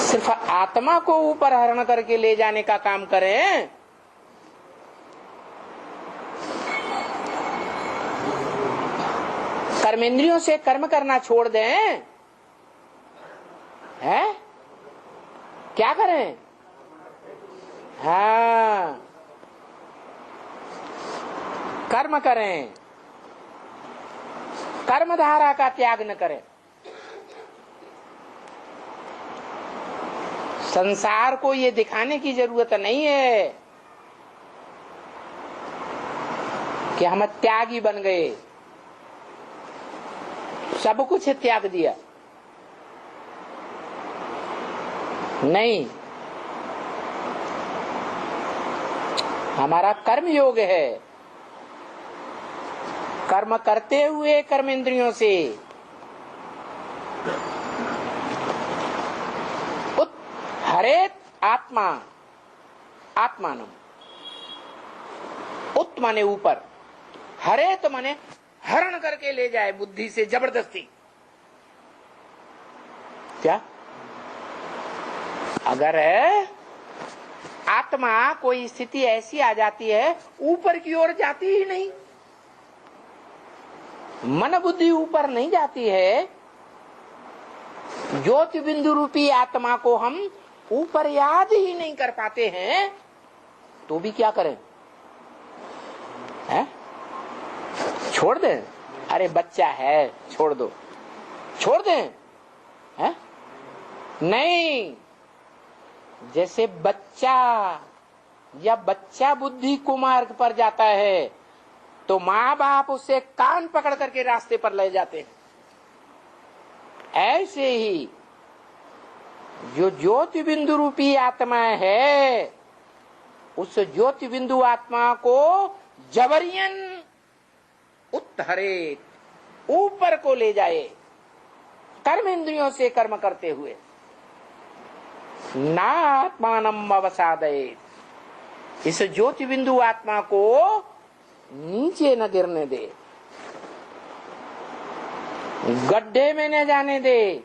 सिर्फ आत्मा को ऊपर हरण करके ले जाने का काम करें, कर्मेंद्रियों से कर्म करना छोड़ दें, हैं? क्या करें? हाँ, कर्म करें, कर्म धारा का त्याग न करें। संसार को ये दिखाने की जरूरत नहीं है कि हम त्यागी बन गए, सब कुछ त्याग दिया। नहीं, हमारा कर्म योग है, कर्म करते हुए कर्म इंद्रियों से हरेत आत्मा आत्मानम, उत माने ऊपर, हरेत माने हरण करके ले जाए बुद्धि से जबरदस्ती। क्या? अगर आत्मा कोई स्थिति ऐसी आ जाती है ऊपर की ओर जाती ही नहीं, मन बुद्धि ऊपर नहीं जाती है, ज्योति बिंदु रूपी आत्मा को हम ऊपर याद ही नहीं कर पाते हैं, तो भी क्या करें? हैं? छोड़ दें? अरे बच्चा है, छोड़ दो, छोड़ दें? हैं? नहीं, जैसे बच्चा या बच्चा बुद्धि कुमार्ग पर जाता है तो माँ बाप उसे कान पकड़ करके रास्ते पर ले जाते हैं, ऐसे ही जो ज्योति बिंदु रूपी आत्मा है उस ज्योति बिंदु आत्मा को जबरियन उत्तरे ऊपर को ले जाए, कर्म इंद्रियों से कर्म करते हुए। ना आत्मानम अवसादये, इस ज्योति बिंदु आत्मा को नीचे न गिरने दे, गड्ढे में न जाने दे।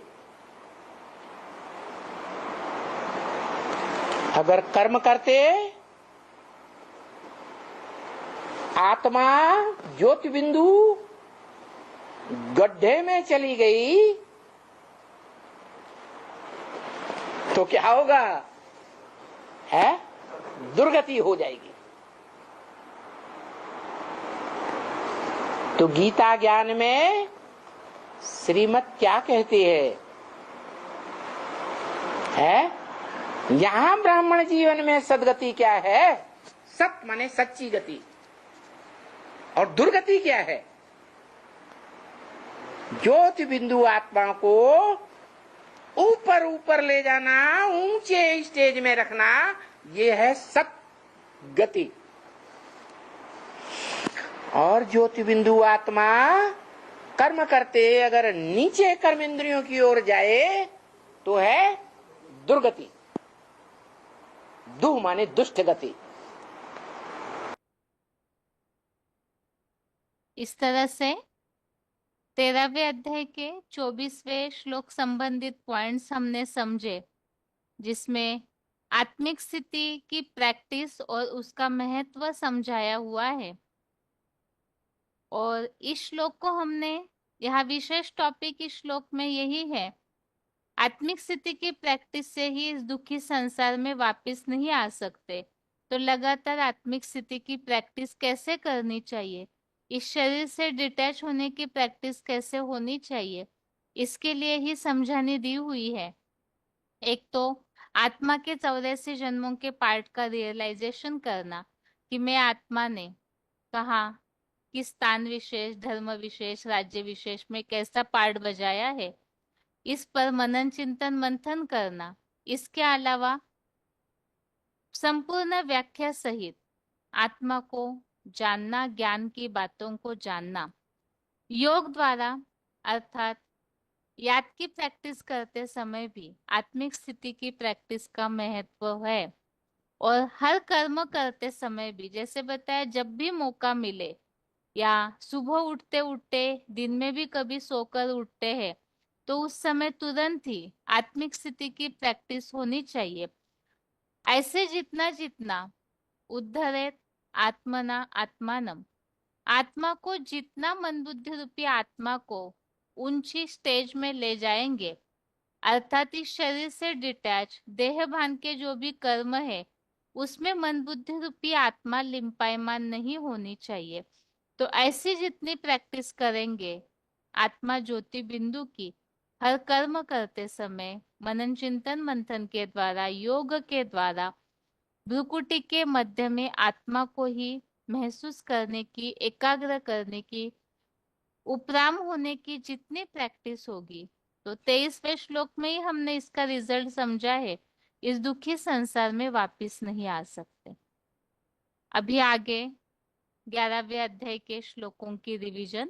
अगर कर्म करते आत्मा ज्योति बिंदु गड्ढे में चली गई तो क्या होगा? है दुर्गति हो जाएगी। तो गीता ज्ञान में श्रीमत क्या कहती है? यहां ब्राह्मण जीवन में सदगति क्या है? सत माने सच्ची गति, और दुर्गति क्या है? ज्योति बिंदु आत्मा को ऊपर ऊपर ले जाना, ऊंचे स्टेज में रखना, ये है सत गति। और ज्योति बिंदु आत्मा कर्म करते अगर नीचे कर्म इंद्रियों की ओर जाए तो है दुर्गति। दुह माने दुष्ट गति। इस तरह से 13वें अध्याय के 24वें श्लोक संबंधित पॉइंट्स हमने समझे, जिसमें आत्मिक स्थिति की प्रैक्टिस और उसका महत्व समझाया हुआ है। और इस श्लोक को हमने, यहाँ विशेष टॉपिक इस श्लोक में यही है, आत्मिक स्थिति की प्रैक्टिस से ही इस दुखी संसार में वापस नहीं आ सकते। तो लगातार आत्मिक स्थिति की प्रैक्टिस कैसे करनी चाहिए, इस शरीर से डिटैच होने की प्रैक्टिस कैसे होनी चाहिए, इसके लिए ही समझानी दी हुई है। एक तो आत्मा के 84 जन्मों के पार्ट का रियलाइजेशन करना कि मैं आत्मा ने कहा कि स्थान विशेष, धर्म विशेष, राज्य विशेष में कैसा पार्ट बजाया है, इस पर मनन चिंतन मंथन करना। इसके अलावा संपूर्ण व्याख्या सहित आत्मा को जानना, ज्ञान की बातों को जानना, योग द्वारा अर्थात याद की प्रैक्टिस करते समय भी आत्मिक स्थिति की प्रैक्टिस का महत्व है। और हर कर्म करते समय भी, जैसे बताया, जब भी मौका मिले या सुबह उठते उठते, दिन में भी कभी सोकर उठते हैं, तो उस समय तुरंत ही आत्मिक स्थिति की प्रैक्टिस होनी चाहिए। ऐसे जितना जितना उद्धरेत आत्मना आत्मानम, आत्मा को जितना मन बुद्धि रूपी आत्मा को ऊंची स्टेज में ले जाएंगे, अर्थात इस शरीर से डिटैच देह भान के जो भी कर्म है उसमें मन बुद्धि रूपी आत्मा लिंपायमान नहीं होनी चाहिए। तो ऐसी जितनी प्रैक्टिस करेंगे आत्मा ज्योति बिंदु की, हर कर्म करते समय मनन चिंतन मंथन के द्वारा, योग के द्वारा, भ्रुकुटी के मध्य में आत्मा को ही महसूस करने की, एकाग्र करने की, उपराम होने की जितनी प्रैक्टिस होगी, तो 23वें श्लोक में ही हमने इसका रिजल्ट समझा है। इस दुखी संसार में वापस नहीं आ सकते। अभी आगे 11वें अध्याय के श्लोकों की रिवीजन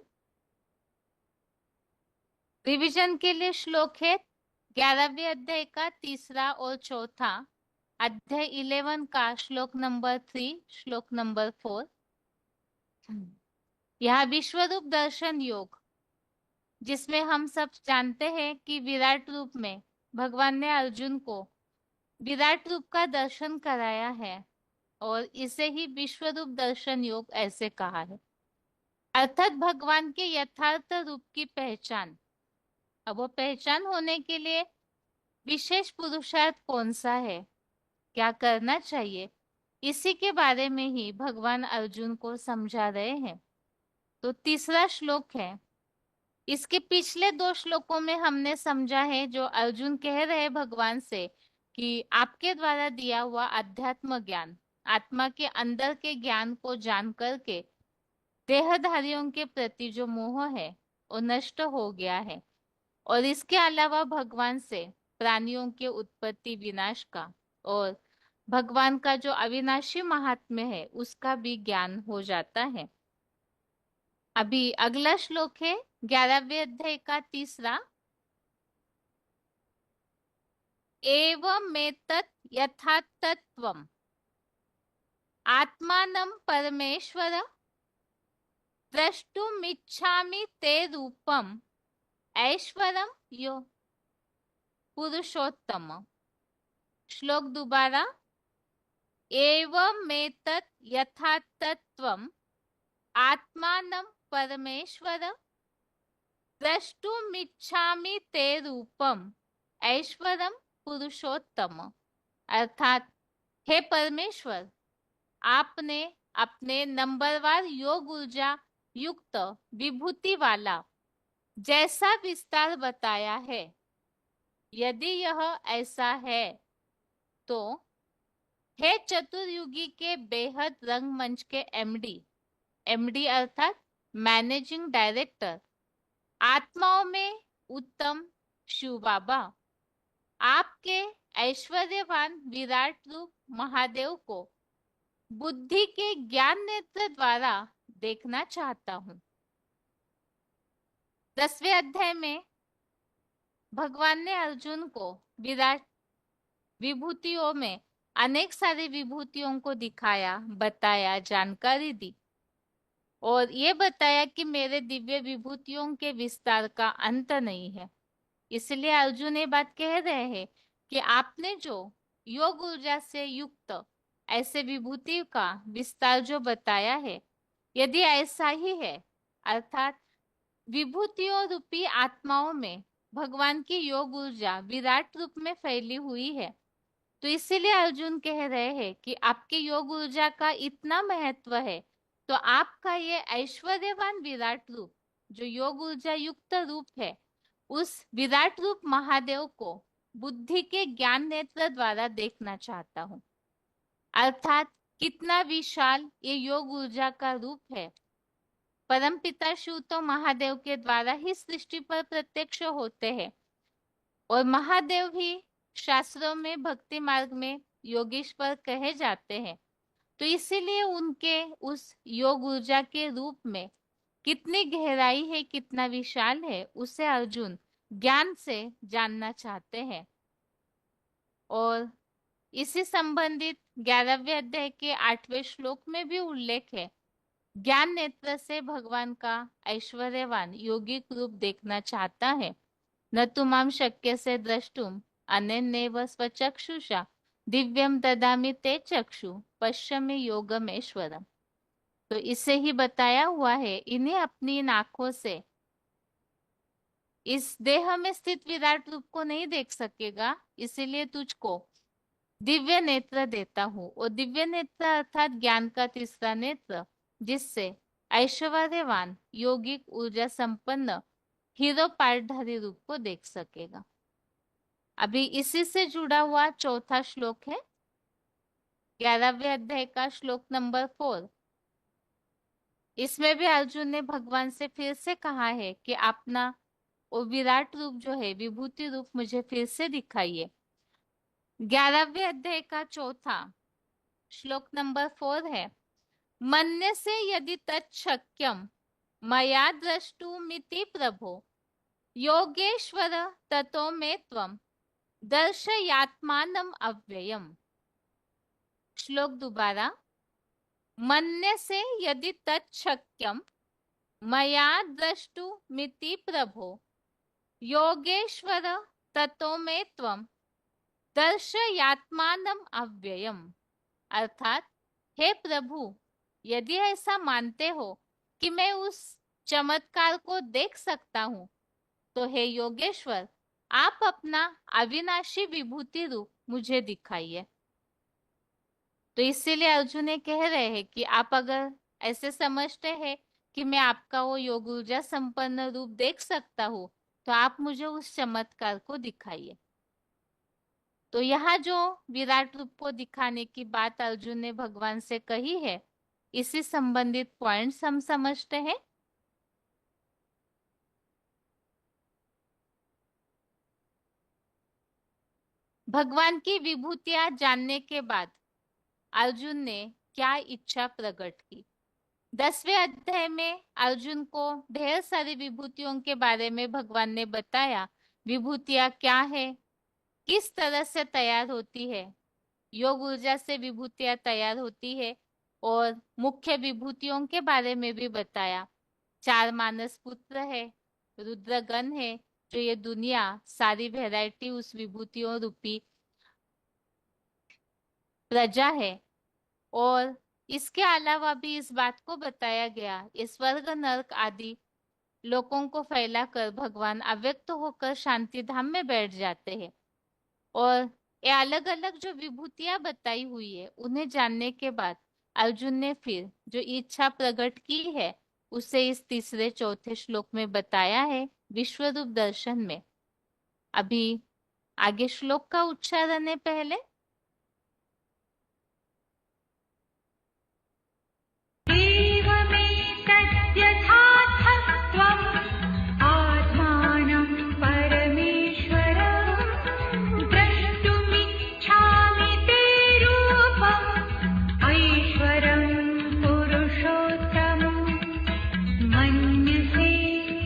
के लिए श्लोक है 11वें अध्याय का तीसरा और चौथा, अध्याय 11 का श्लोक नंबर 3, श्लोक नंबर 4। यह विश्वरूप दर्शन योग, जिसमें हम सब जानते हैं कि विराट रूप में भगवान ने अर्जुन को विराट रूप का दर्शन कराया है, और इसे ही विश्वरूप दर्शन योग ऐसे कहा है। अर्थात भगवान के यथार्थ रूप की पहचान। अब वो पहचान होने के लिए विशेष पुरुषार्थ कौन सा है, क्या करना चाहिए, इसी के बारे में ही भगवान अर्जुन को समझा रहे हैं। तो तीसरा श्लोक है, इसके पिछले 2 श्लोकों में हमने समझा है जो अर्जुन कह रहे हैं भगवान से कि आपके द्वारा दिया हुआ अध्यात्म ज्ञान, आत्मा के अंदर के ज्ञान को जान करके देहधारियों के प्रति जो मोह है वो नष्ट हो गया है। और इसके अलावा भगवान से प्राणियों के उत्पत्ति विनाश का और भगवान का जो अविनाशी महात्म्य है उसका भी ज्ञान हो जाता है। अभी अगला श्लोक है 11वें अध्याय का तीसरा, एवमेतत् यथातत्वम् आत्मानं परमेश्वर द्रष्टुमिच्छामि ते रूपम ऐश्वरम यो पुरुषोत्तम। श्लोक दोबारा, एवमेतत् यथातत्वम् आत्मानं परमेश्वर द्रष्टुमिच्छामि ते रूपम ऐश्वरम पुरुषोत्तम। अर्थात हे परमेश्वर, आपने अपने नंबरवार योग ऊर्जा युक्त विभूति वाला जैसा विस्तार बताया है, यदि यह ऐसा है तो हे चतुर्युगी के बेहद रंगमंच के एमडी अर्थात मैनेजिंग डायरेक्टर, आत्माओं में उत्तम शिव बाबा, आपके ऐश्वर्यवान विराट रूप महादेव को बुद्धि के ज्ञान नेत्र द्वारा देखना चाहता हूँ। 10वें अध्याय में भगवान ने अर्जुन को विराट विभूतियों में अनेक सारी विभूतियों को दिखाया, बताया, जानकारी दी और ये बताया कि मेरे दिव्य विभूतियों के विस्तार का अंत नहीं है। इसलिए अर्जुन ये बात कह रहे हैं कि आपने जो योग ऊर्जा से युक्त ऐसे विभूति का विस्तार जो बताया है, यदि ऐसा ही है, अर्थात विभूतियों रूपी आत्माओं में भगवान की योग ऊर्जा विराट रूप में फैली हुई है, तो इसीलिए अर्जुन कह रहे हैं कि आपके योग ऊर्जा का इतना महत्व है, तो आपका ये ऐश्वर्यवान विराट रूप जो योग ऊर्जा युक्त रूप है, उस विराट रूप महादेव को बुद्धि के ज्ञान नेत्र द्वारा देखना चाहता हूँ। अर्थात कितना विशाल ये योग ऊर्जा का रूप है। परमपिता शिव तो महादेव के द्वारा ही सृष्टि पर प्रत्यक्ष होते हैं और महादेव ही शास्त्रों में भक्ति मार्ग में योगेश्वर कहे जाते हैं। तो इसीलिए उनके उस योग ऊर्जा के रूप में कितनी गहराई है, कितना विशाल है, उसे अर्जुन ज्ञान से जानना चाहते हैं। और इसी संबंधित 11वें अध्याय के 8वें श्लोक में भी उल्लेख है, ज्ञान नेत्र से भगवान का ऐश्वर्यवान यौगिक रूप देखना चाहता है। न तुमाम शक्य से द्रष्टुम अनन्येव स्वचक्षुषा दिव्यम ददामि ते चक्षु पश्यमि योगमेश्वरम। तो इसे ही बताया हुआ है, इन्हें अपनी इन आंखों से इस देह में स्थित विराट रूप को नहीं देख सकेगा, इसीलिए तुझको दिव्य नेत्र देता हूँ। और दिव्य नेत्र अर्थात ज्ञान का तीसरा नेत्र, जिससे ऐश्वर्यवान योगिक ऊर्जा संपन्न हीरो पाठधारी रूप को देख सकेगा। अभी इसी से जुड़ा हुआ चौथा श्लोक है 11वें अध्याय का श्लोक नंबर 4। इसमें भी अर्जुन ने भगवान से फिर से कहा है कि अपना वो विराट रूप जो है, विभूति रूप, मुझे फिर से दिखाइए। 11वें अध्याय का चौथा श्लोक नंबर 4 है, मन्य से यदि तच्छक्यम मया द्रष्टुमिति प्रभो योगेश्वर ततो मे त्वं दर्शयात्मानम अव्ययम। श्लोक दोबारा, मन्य से यदि तच्छक्यम मया द्रष्टुमिति प्रभो योगेश्वर ततो मे त्वं दर्शयात्मानम अव्ययम। अर्थात, हे प्रभु, यदि ऐसा मानते हो कि मैं उस चमत्कार को देख सकता हूँ, तो हे योगेश्वर, आप अपना अविनाशी विभूति रूप मुझे दिखाइए। तो इसीलिए अर्जुन कह रहे हैं कि आप अगर ऐसे समझते हैं कि मैं आपका वो योग ऊर्जा संपन्न रूप देख सकता हूँ, तो आप मुझे उस चमत्कार को दिखाइए। तो यहाँ जो विराट रूप को दिखाने की बात अर्जुन ने भगवान से कही है, इसी संबंधित पॉइंट्स हम समझते हैं। भगवान की विभूतियां जानने के बाद अर्जुन ने क्या इच्छा प्रकट की। 10वें अध्याय में अर्जुन को ढेर सारी विभूतियों के बारे में भगवान ने बताया। विभूतियां क्या है, किस तरह से तैयार होती है, योग ऊर्जा से विभूतियां तैयार होती है, और मुख्य विभूतियों के बारे में भी बताया। 4 मानस पुत्र है, रुद्रगण है, जो ये दुनिया सारी वैरायटी उस विभूतियों रूपी प्रजा है। और इसके अलावा भी इस बात को बताया गया, इस स्वर्ग नरक आदि लोगों को फैलाकर भगवान अव्यक्त होकर शांति धाम में बैठ जाते हैं। और ये अलग अलग जो विभूतियां बताई हुई है, उन्हें जानने के बाद अर्जुन ने फिर जो इच्छा प्रकट की है, उसे इस तीसरे चौथे श्लोक में बताया है विश्वरूप दर्शन में। अभी आगे श्लोक का उच्चारण है पहले। एवमेतद्यथार्थत्वम् आत्मानं परमेश्वरं द्रष्टुमिच्छामि ते रूपम् ऐश्वरं पुरुषोत्तमं मन्यसे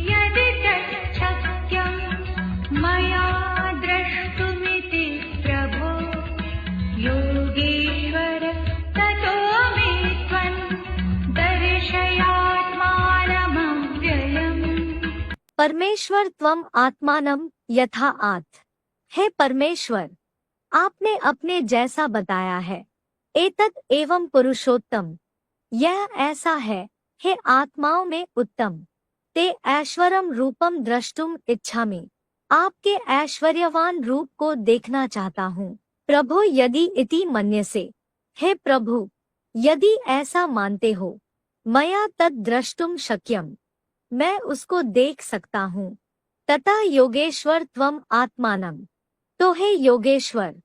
यदि तच्छक्यं मया द्रष्टुमिति प्रभो योगेश्वर ततो मे त्वं दर्शयात्मानमव्ययम्। परमेश्वर त्वम आत्मानम यथा आत। हे परमेश्वर, आपने अपने जैसा बताया है। एतत् एवं पुरुषोत्तम, यह ऐसा है, हे आत्माओं में उत्तम। ते ऐश्वरम रूपम द्रष्टुम इच्छामि, आपके ऐश्वर्यवान रूप को देखना चाहता हूँ। प्रभु यदि इति मन्यसे, हे प्रभु, यदि ऐसा मानते हो, मया तद द्रष्टुम शक्यम, मैं उसको देख सकता हूँ। तथा योगेश्वर त्वम आत्मानम, तो हे योगेश्वर,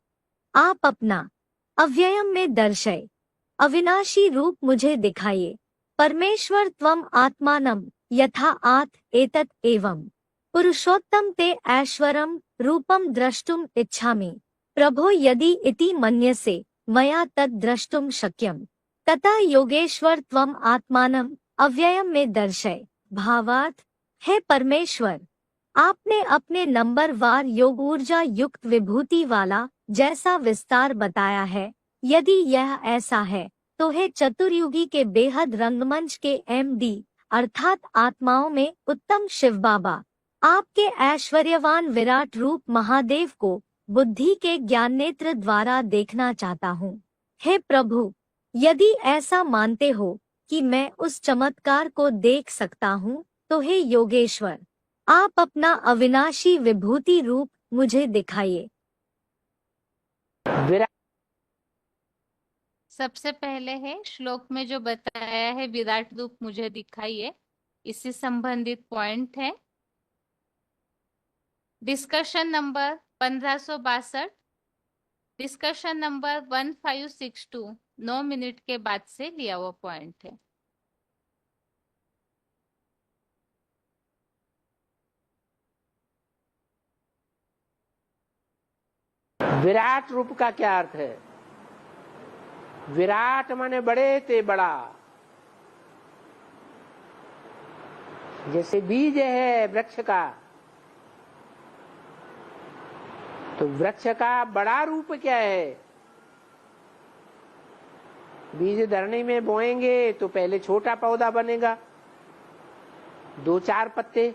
आप अपना अव्ययम में दर्शय अविनाशी रूप मुझे दिखाइए। परमेश्वर त्वम आत्मानम यथा आत एतत् एवं पुरुषोत्तम ते ऐश्वरम रूपम द्रष्टुम इच्छामि। प्रभो यदि इति मन्यसे मया तद द्रष्टुम शक्यम। तथा योगेश्वर त्वम आत्मानम अव्ययम में दर्शय भावार्थ, हे परमेश्वर, आपने अपने नंबर वार योग ऊर्जा युक्त विभूति वाला जैसा विस्तार बताया है, यदि यह ऐसा है तो हे चतुर्युगी के बेहद रंगमंच के MD अर्थात आत्माओं में उत्तम शिव बाबा, आपके ऐश्वर्यवान विराट रूप महादेव को बुद्धि के ज्ञान नेत्र द्वारा देखना चाहता हूँ। हे प्रभु, यदि ऐसा मानते हो कि मैं उस चमत्कार को देख सकता हूँ, तो हे योगेश्वर, आप अपना अविनाशी विभूति रूप मुझे दिखाइए। सबसे पहले है श्लोक में जो बताया है विराट रूप मुझे दिखाइए, इससे संबंधित पॉइंट है। Discussion number 1562, discussion number 1562 9 minute के बाद से लिया हुआ पॉइंट है। विराट रूप का क्या अर्थ है? विराट माने बड़े ते बड़ा, जैसे बीज है वृक्ष का, तो वृक्ष का बड़ा रूप क्या है? बीज धरनी में बोएंगे तो पहले छोटा पौधा बनेगा, 2-4 पत्ते,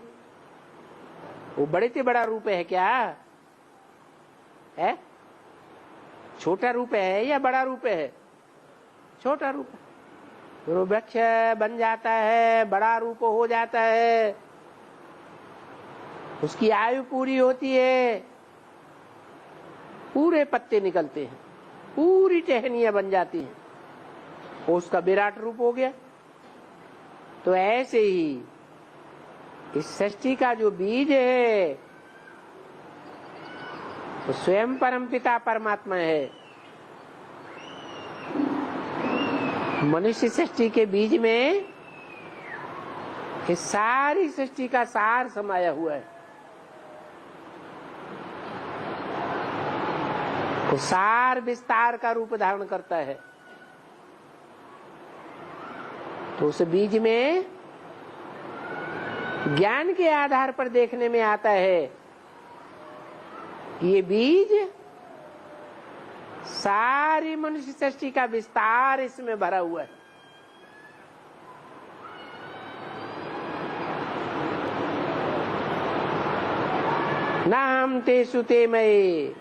वो बड़े से बड़ा रूप है क्या है? छोटा रूप है या बड़ा रूप है? छोटा रूप है। तो वृक्ष बन जाता है, बड़ा रूप हो जाता है, उसकी आयु पूरी होती है, पूरे पत्ते निकलते हैं, पूरी टहनियां बन जाती हैं, उसका विराट रूप हो गया। तो ऐसे ही इस सृष्टि का जो बीज है वो स्वयं परमपिता परमात्मा है। मनुष्य सृष्टि के बीज में इस सारी सृष्टि का सार समाया हुआ है। तो सार विस्तार का रूप धारण करता है। तो उस बीज में ज्ञान के आधार पर देखने में आता है कि ये बीज सारी मनुष्य सृष्टि का विस्तार इसमें भरा हुआ है। ना हम ते सुते मये,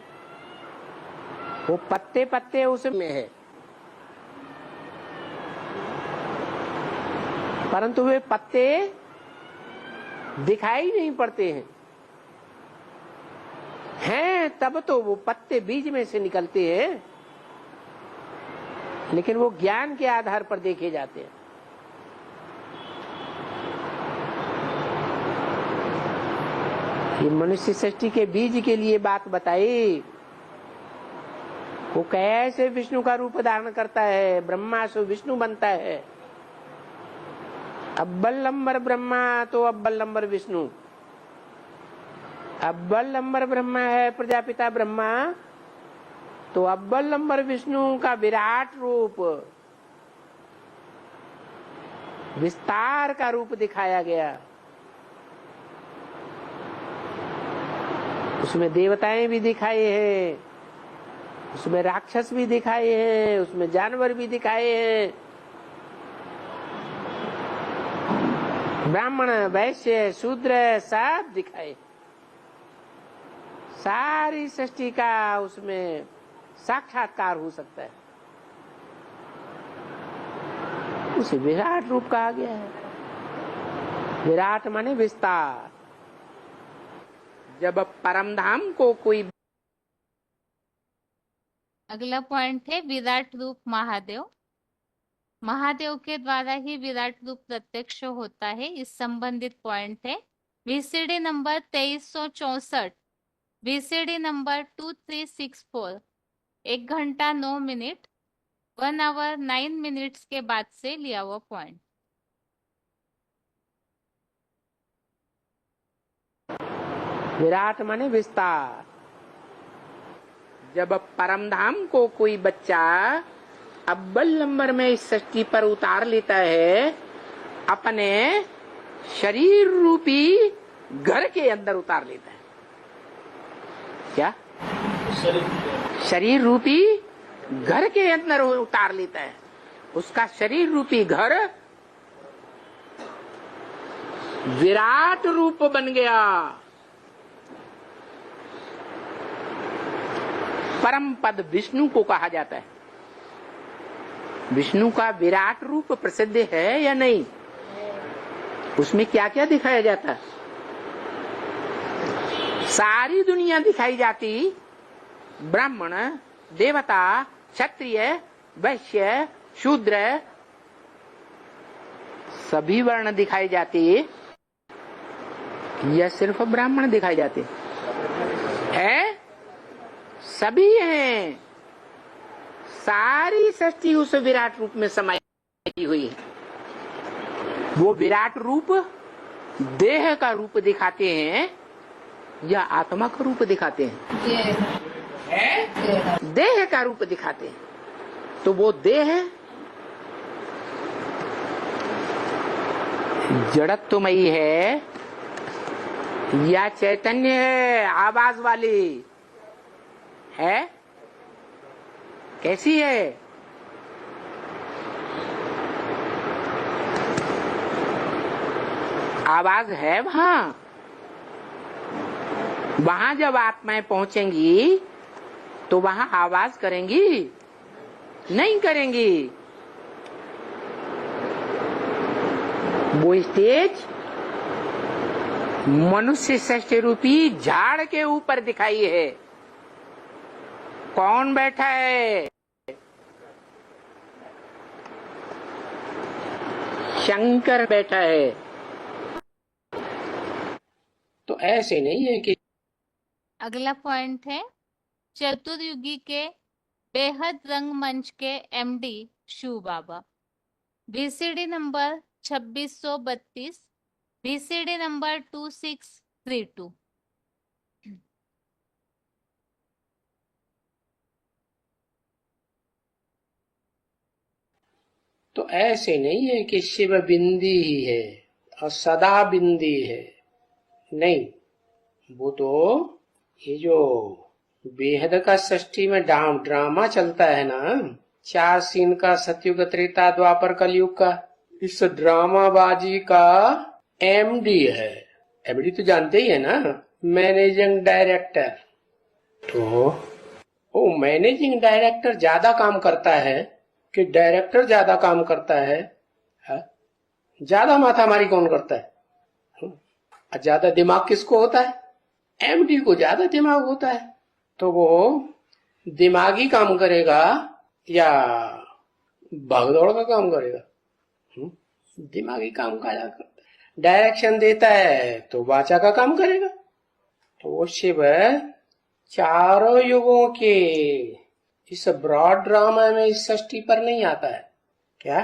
वो पत्ते पत्ते उसमें है, परंतु वे पत्ते दिखाई नहीं पड़ते हैं तब तो वो पत्ते बीज में से निकलते हैं, लेकिन वो ज्ञान के आधार पर देखे जाते हैं। ये मनुष्य सृष्टि के बीज के लिए बात बताई, वो कैसे विष्णु का रूप धारण करता है, ब्रह्मा से विष्णु बनता है। अव्वल नंबर ब्रह्मा तो अव्वल नंबर विष्णु, अव्वल नंबर ब्रह्मा है प्रजापिता ब्रह्मा, तो अव्वल नंबर विष्णु का विराट रूप, विस्तार का रूप दिखाया गया। उसमें देवताएं भी दिखाए हैं, उसमें राक्षस भी दिखाए हैं, उसमें जानवर भी दिखाए हैं, ब्राह्मण वैश्य शूद्र सब दिखाए। सारी सृष्टि का उसमें साक्षात्कार हो सकता है। उसे विराट रूप कहा गया है। विराट माने विस्तार। जब परम धाम को कोई, अगला पॉइंट है विराट रूप महादेव। महादेव के द्वारा ही विराट रूप प्रत्यक्ष होता है, इस संबंधित पॉइंट है। VCD नंबर 2364, VCD नंबर 2364, 1 घंटा 9 मिनट 1 आवर 9 मिनट्स के बाद से लिया हुआ पॉइंट। विराट माने विस्तार। जब परम धाम को कोई बच्चा अव्वल नंबर में इस सृष्टि पर उतार लेता है, अपने शरीर रूपी घर के अंदर उतार लेता है। क्या? शरीर रूपी घर के अंदर उतार लेता है। उसका शरीर रूपी घर विराट रूप बन गया। परम पद विष्णु को कहा जाता है। विष्णु का विराट रूप प्रसिद्ध है या नहीं? उसमें क्या क्या दिखाया जाता है? सारी दुनिया दिखाई जाती। ब्राह्मण, देवता, क्षत्रिय, वैश्य, शूद्र, सभी वर्ण दिखाई जाते या सिर्फ ब्राह्मण दिखाई जाते हैं? सभी हैं। सारी सृष्टि उस विराट रूप में समाई हुई है। वो विराट रूप देह का रूप दिखाते हैं या आत्मा का रूप दिखाते हैं? देह का रूप दिखाते हैं। तो वो देह जड़त्वमयी है या चैतन्य है? आवाज वाली है? कैसी है? आवाज है वहां। वहां जब आत्माएं पहुंचेंगी तो वहां आवाज करेंगी? नहीं करेंगी। वो स्टेज मनुष्य सृष्टि रूपी झाड़ के ऊपर दिखाई है। कौन बैठा है? शंकर बैठा है। तो ऐसे नहीं है कि अगला पॉइंट है चतुर्युगी के बेहद रंगमंच के एमडी शिव बाबा। VCD number 2632, VCD number 2632। तो ऐसे नहीं है कि शिव बिंदी ही है और सदा बिंदी है। नहीं, वो तो ये जो बेहद का षष्ठी में ड्रामा चलता है ना, 4 सीन का, सतयुग, त्रेता, द्वापर, कलयुग का, इस ड्रामाबाजी का एमडी है। एमडी तो जानते ही है ना, मैनेजिंग डायरेक्टर। तो वो मैनेजिंग डायरेक्टर ज्यादा काम करता है कि डायरेक्टर ज्यादा काम करता है? ज्यादा माथामारी कौन करता है? ज्यादा दिमाग किसको होता है? एमडी को ज्यादा दिमाग होता है। तो वो दिमागी काम करेगा या भागदौड़ का काम करेगा? दिमागी काम का करता है। डायरेक्शन देता है तो वाचा का काम करेगा। तो वो शिव चारों युगों के इस ब्रॉड ड्रामा में इस षष्ठी पर नहीं आता है। क्या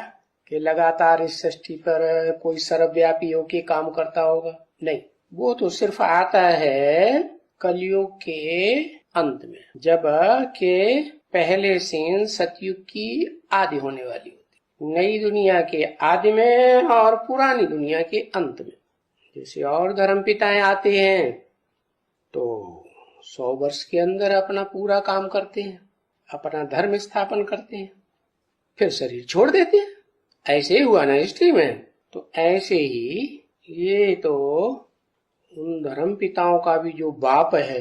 कि लगातार इस षष्ठी पर कोई सर्वव्यापी होके काम करता होगा? नहीं, वो तो सिर्फ आता है कलयुग के अंत में, जब के पहले सीन सतयुग की आदि होने वाली होती, नई दुनिया के आदि में और पुरानी दुनिया के अंत में। जैसे और धर्म पिताएं आते हैं तो 100 वर्ष के अंदर अपना पूरा काम करते हैं, अपना धर्म स्थापन करते हैं, फिर शरीर छोड़ देते हैं। ऐसे ही हुआ ना हिस्ट्री में। तो ऐसे ही ये तो उन धर्म पिताओं का भी जो बाप है,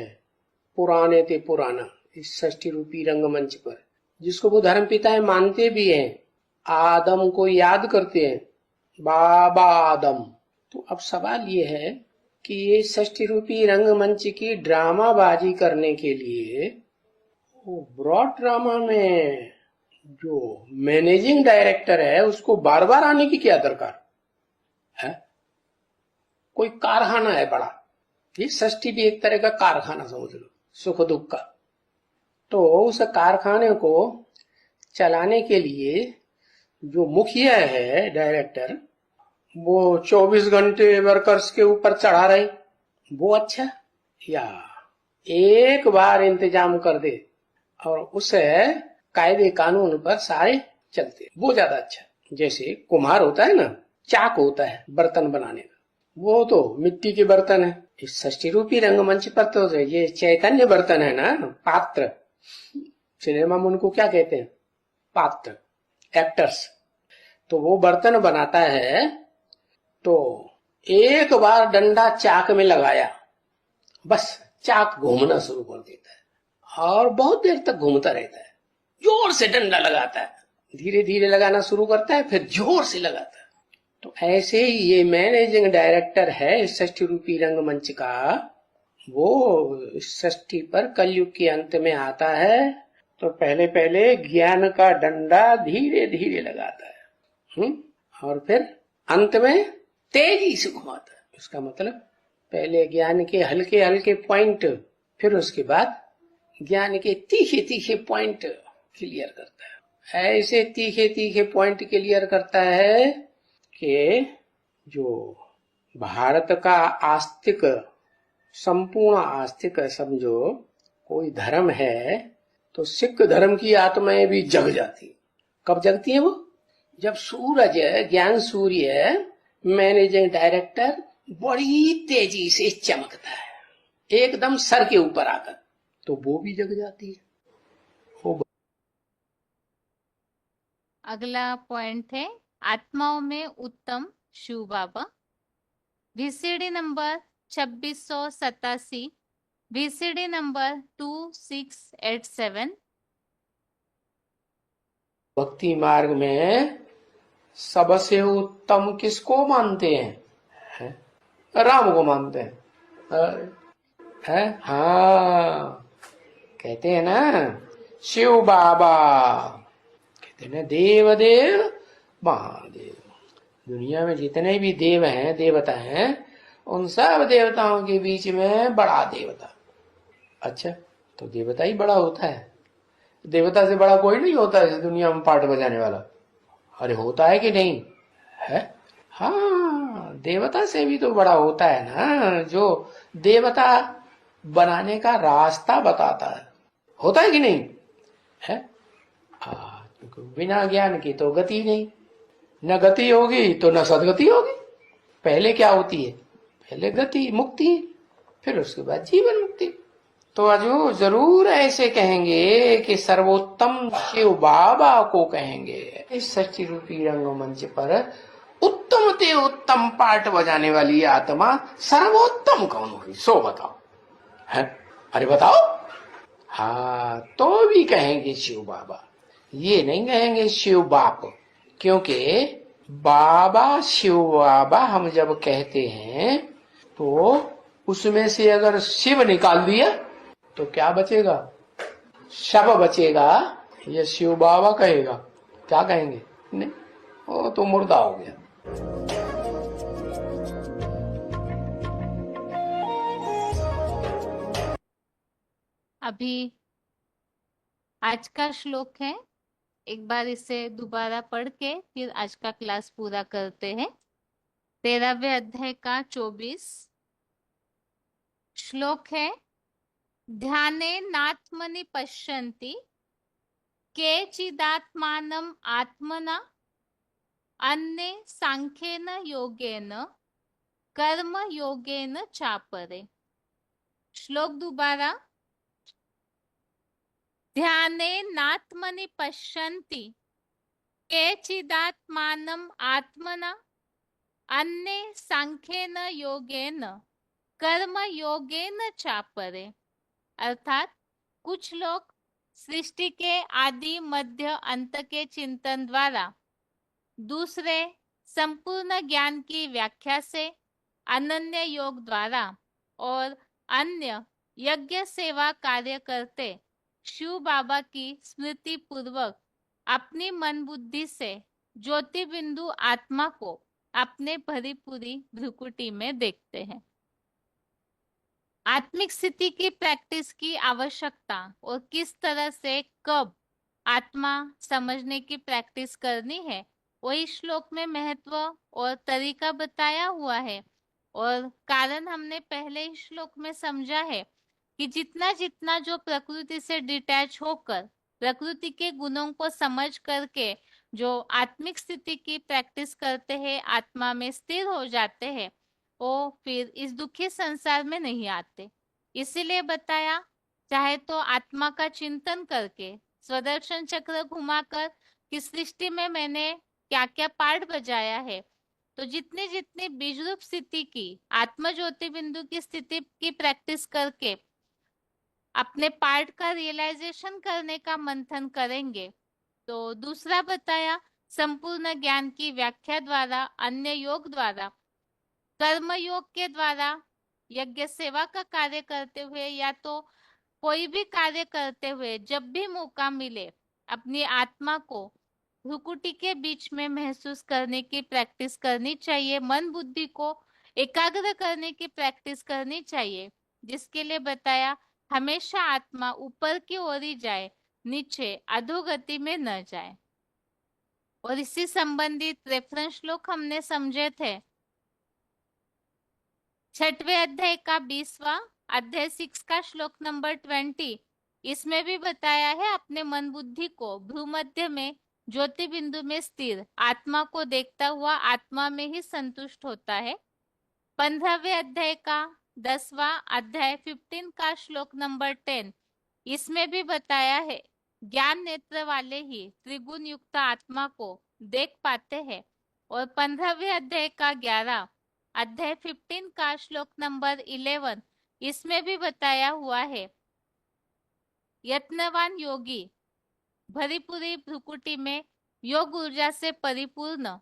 पुराने ते पुराना, इस षष्ठी रूपी रंगमंच पर, जिसको वो धर्म पिताएं मानते भी हैं, आदम को याद करते हैं, बाबा आदम। तो अब सवाल ये है कि ये षष्ठी रूपी रंगमंच की ड्रामाबाजी करने के लिए वो ब्रॉड ड्रामा में जो मैनेजिंग डायरेक्टर है उसको बार बार आने की क्या दरकार है? कोई कारखाना है बड़ा, ये षष्ठी भी एक तरह का कारखाना समझ लो, सुख दुख का। तो उस कारखाने को चलाने के लिए जो मुखिया है, डायरेक्टर, वो 24 घंटे वर्कर्स के ऊपर चढ़ा रहे, वो अच्छा? या एक बार इंतजाम कर दे और उसे कायदे कानून पर सारे चलते, वो ज्यादा अच्छा। जैसे कुम्हार होता है ना, चाक होता है बर्तन बनाने का, वो तो मिट्टी के बर्तन है। इस षष्ठी रूपी रंगमंच पर तो ये चैतन्य बर्तन है ना, पात्र। सिनेमा में उनको क्या कहते हैं? पात्र, एक्टर्स। तो वो बर्तन बनाता है, तो एक बार डंडा चाक में लगाया, बस चाक घूमना शुरू कर देता है और बहुत देर तक घूमता रहता है। जोर से डंडा लगाता है, धीरे धीरे लगाना शुरू करता है, फिर जोर से लगाता है। तो ऐसे ही ये मैनेजिंग डायरेक्टर है षष्ठी रूपी रंगमंच का, वो षष्ठी पर कलयुग के अंत में आता है। तो पहले पहले ज्ञान का डंडा धीरे धीरे लगाता है, और फिर अंत में तेजी से घुमाता है। इसका मतलब पहले ज्ञान के हल्के हल्के पॉइंट, फिर उसके बाद ज्ञान के तीखे तीखे पॉइंट क्लियर करता है। ऐसे तीखे तीखे पॉइंट क्लियर करता है कि जो भारत का आस्तिक, संपूर्ण आस्तिक समझो कोई धर्म है, तो सिख धर्म की आत्माएं भी जग जाती। कब जगती है वो? जब सूरज, ज्ञान सूर्य, मैनेजिंग डायरेक्टर बड़ी तेजी से चमकता है, एकदम सर के ऊपर आकर, तो वो भी जग जाती है। अगला पॉइंट है आत्माओं में उत्तम शिव बाबा। VCD number 2687, VCD number 2687। भक्ति मार्ग में सबसे उत्तम किसको मानते हैं? राम को मानते हैं। हाँ, कहते हैं ना शिव बाबा, कहते हैं ना देव महादेव। दुनिया में जितने भी देव हैं, देवता हैं, उन सब देवताओं के बीच में बड़ा देवता। अच्छा, तो देवता ही बड़ा होता है? देवता से बड़ा कोई नहीं होता इस दुनिया में पाठ बजाने वाला। अरे होता है कि नहीं है? हाँ, देवता से भी तो बड़ा होता है ना, जो देवता बनाने का रास्ता बताता है। होता है कि नहीं है? बिना ज्ञान की तो गति नहीं, न गति होगी तो न सदगति होगी। पहले क्या होती है? पहले गति, मुक्ति, फिर उसके बाद जीवन मुक्ति। तो अजू जरूर ऐसे कहेंगे कि सर्वोत्तम शिव बाबा को कहेंगे। इस षष्ठी रूपी रंगमंच पर उत्तम ते उत्तम पाठ बजाने वाली आत्मा सर्वोत्तम कौन हुई, सो बताओ है? अरे बताओ। हाँ, तो भी कहेंगे शिव बाबा, ये नहीं कहेंगे शिव बाप, क्योंकि बाबा शिव बाबा हम जब कहते हैं तो उसमें से अगर शिव निकाल दिया तो क्या बचेगा? शव बचेगा। ये शिव बाबा कहेगा, क्या कहेंगे? नहीं, वो तो मुर्दा हो गया। अभी आज का श्लोक है, एक बार इसे दोबारा पढ़ के फिर आज का क्लास पूरा करते हैं। 13वें अध्याय का 24 श्लोक है। ध्याने नात्मनि पश्यन्ति केचिदात्मानम् आत्मना अन्ये सांख्येन योगेन कर्म योगेन चापरे। श्लोक दोबारा। ध्याने नात्मनि पश्यन्ति केचिदात्मानम् आत्मना अन्ये सांख्येन योगेन कर्म योगेन चापरे। अर्थात कुछ लोग सृष्टि के आदि मध्य अंत के चिंतन द्वारा, दूसरे संपूर्ण ज्ञान की व्याख्या से, अनन्य योग द्वारा और अन्य यज्ञ सेवा कार्य करते शिव बाबा की स्मृति पूर्वक अपनी मन बुद्धि से ज्योति बिंदु आत्मा को अपने भरी पूरी भ्रुकुटी में देखते हैं। आत्मिक स्थिति की प्रैक्टिस की आवश्यकता और किस तरह से कब आत्मा समझने की प्रैक्टिस करनी है, वही श्लोक में महत्व और तरीका बताया हुआ है। और कारण हमने पहले ही श्लोक में समझा है कि जितना जितना जो प्रकृति से डिटैच होकर प्रकृति के गुणों को समझ करके जो आत्मिक स्थिति की प्रैक्टिस करते हैं, आत्मा में स्थिर हो जाते हैं, वो फिर इस दुखी संसार में नहीं आते। इसीलिए बताया, चाहे तो आत्मा का चिंतन करके स्वदर्शन चक्र घुमाकर कि सृष्टि में मैंने क्या क्या पार्ट बजाया है, तो जितनी जितनी बीज रूप स्थिति की आत्म ज्योति बिंदु की स्थिति की प्रैक्टिस करके अपने पार्ट का रियलाइजेशन करने का मंथन करेंगे। तो दूसरा बताया, संपूर्ण ज्ञान की व्याख्या द्वारा, अन्य योग द्वारा, कर्म योग के द्वारा यज्ञ सेवा का कार्य करते हुए या तो कोई भी कार्य करते हुए जब भी मौका मिले अपनी आत्मा को भ्रुकुटी के बीच में महसूस करने की प्रैक्टिस करनी चाहिए, मन बुद्धि को एकाग्र करने की प्रैक्टिस करनी चाहिए, जिसके लिए बताया हमेशा आत्मा ऊपर की ओर ही जाए, नीचे अधोगति में न जाए। और इसी संबंधित रेफरेंस श्लोक हमने समझे थे। 6वें अध्याय का 20वां अध्याय 6 का श्लोक नंबर 20, इसमें भी बताया है अपने मन बुद्धि को भ्रूमध्य में ज्योति बिंदु में स्थिर आत्मा को देखता हुआ आत्मा में ही संतुष्ट होता है। 15वें अध्याय का 10वां अध्याय 15 का श्लोक नंबर 10, इसमें भी बताया है ज्ञान नेत्र वाले ही त्रिगुण युक्त आत्मा को देख पाते हैं। और 15वें अध्याय का 11 अध्याय 15 का श्लोक नंबर 11, इसमें भी बताया हुआ है यत्नवान योगी भरीपुरी भ्रुकुटी में योग ऊर्जा से परिपूर्ण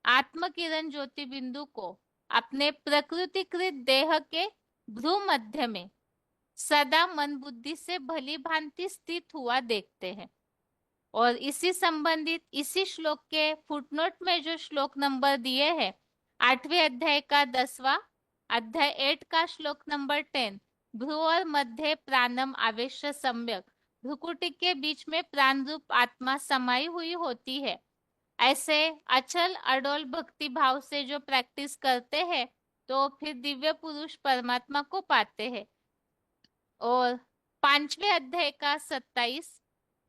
आत्म किरण ज्योति बिंदु को अपने प्रकृतिकृत देह के भ्रू मध्य में सदा मन बुद्धि से भली भांति स्थित हुआ देखते हैं। और इसी संबंधित इसी श्लोक के फुटनोट में जो श्लोक नंबर दिए हैं, 8वें अध्याय का 10वां अध्याय 8 का श्लोक नंबर 10, भ्रू और मध्य प्राणम आवेश सम्यक, भ्रुकुटी के बीच में प्राण रूप आत्मा समाई हुई होती है। ऐसे अचल अडोल भक्ति भाव से जो प्रैक्टिस करते हैं तो फिर दिव्य पुरुष परमात्मा को पाते हैं। और 5वें अध्याय का 27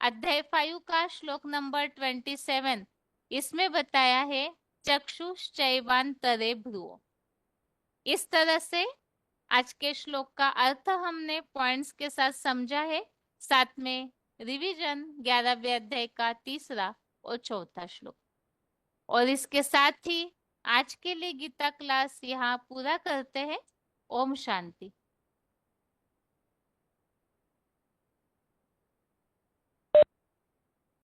अध्याय 5 का श्लोक नंबर 27, इसमें बताया है चक्षुश्चैवांतरे भ्रुवो। इस तरह से आज के श्लोक का अर्थ हमने पॉइंट्स के साथ समझा है। साथ में रिवीजन 11वें अध्याय का 3रा और 4था श्लोक। और इसके साथ ही आज के लिए गीता क्लास यहाँ पूरा करते हैं। ओम शांति।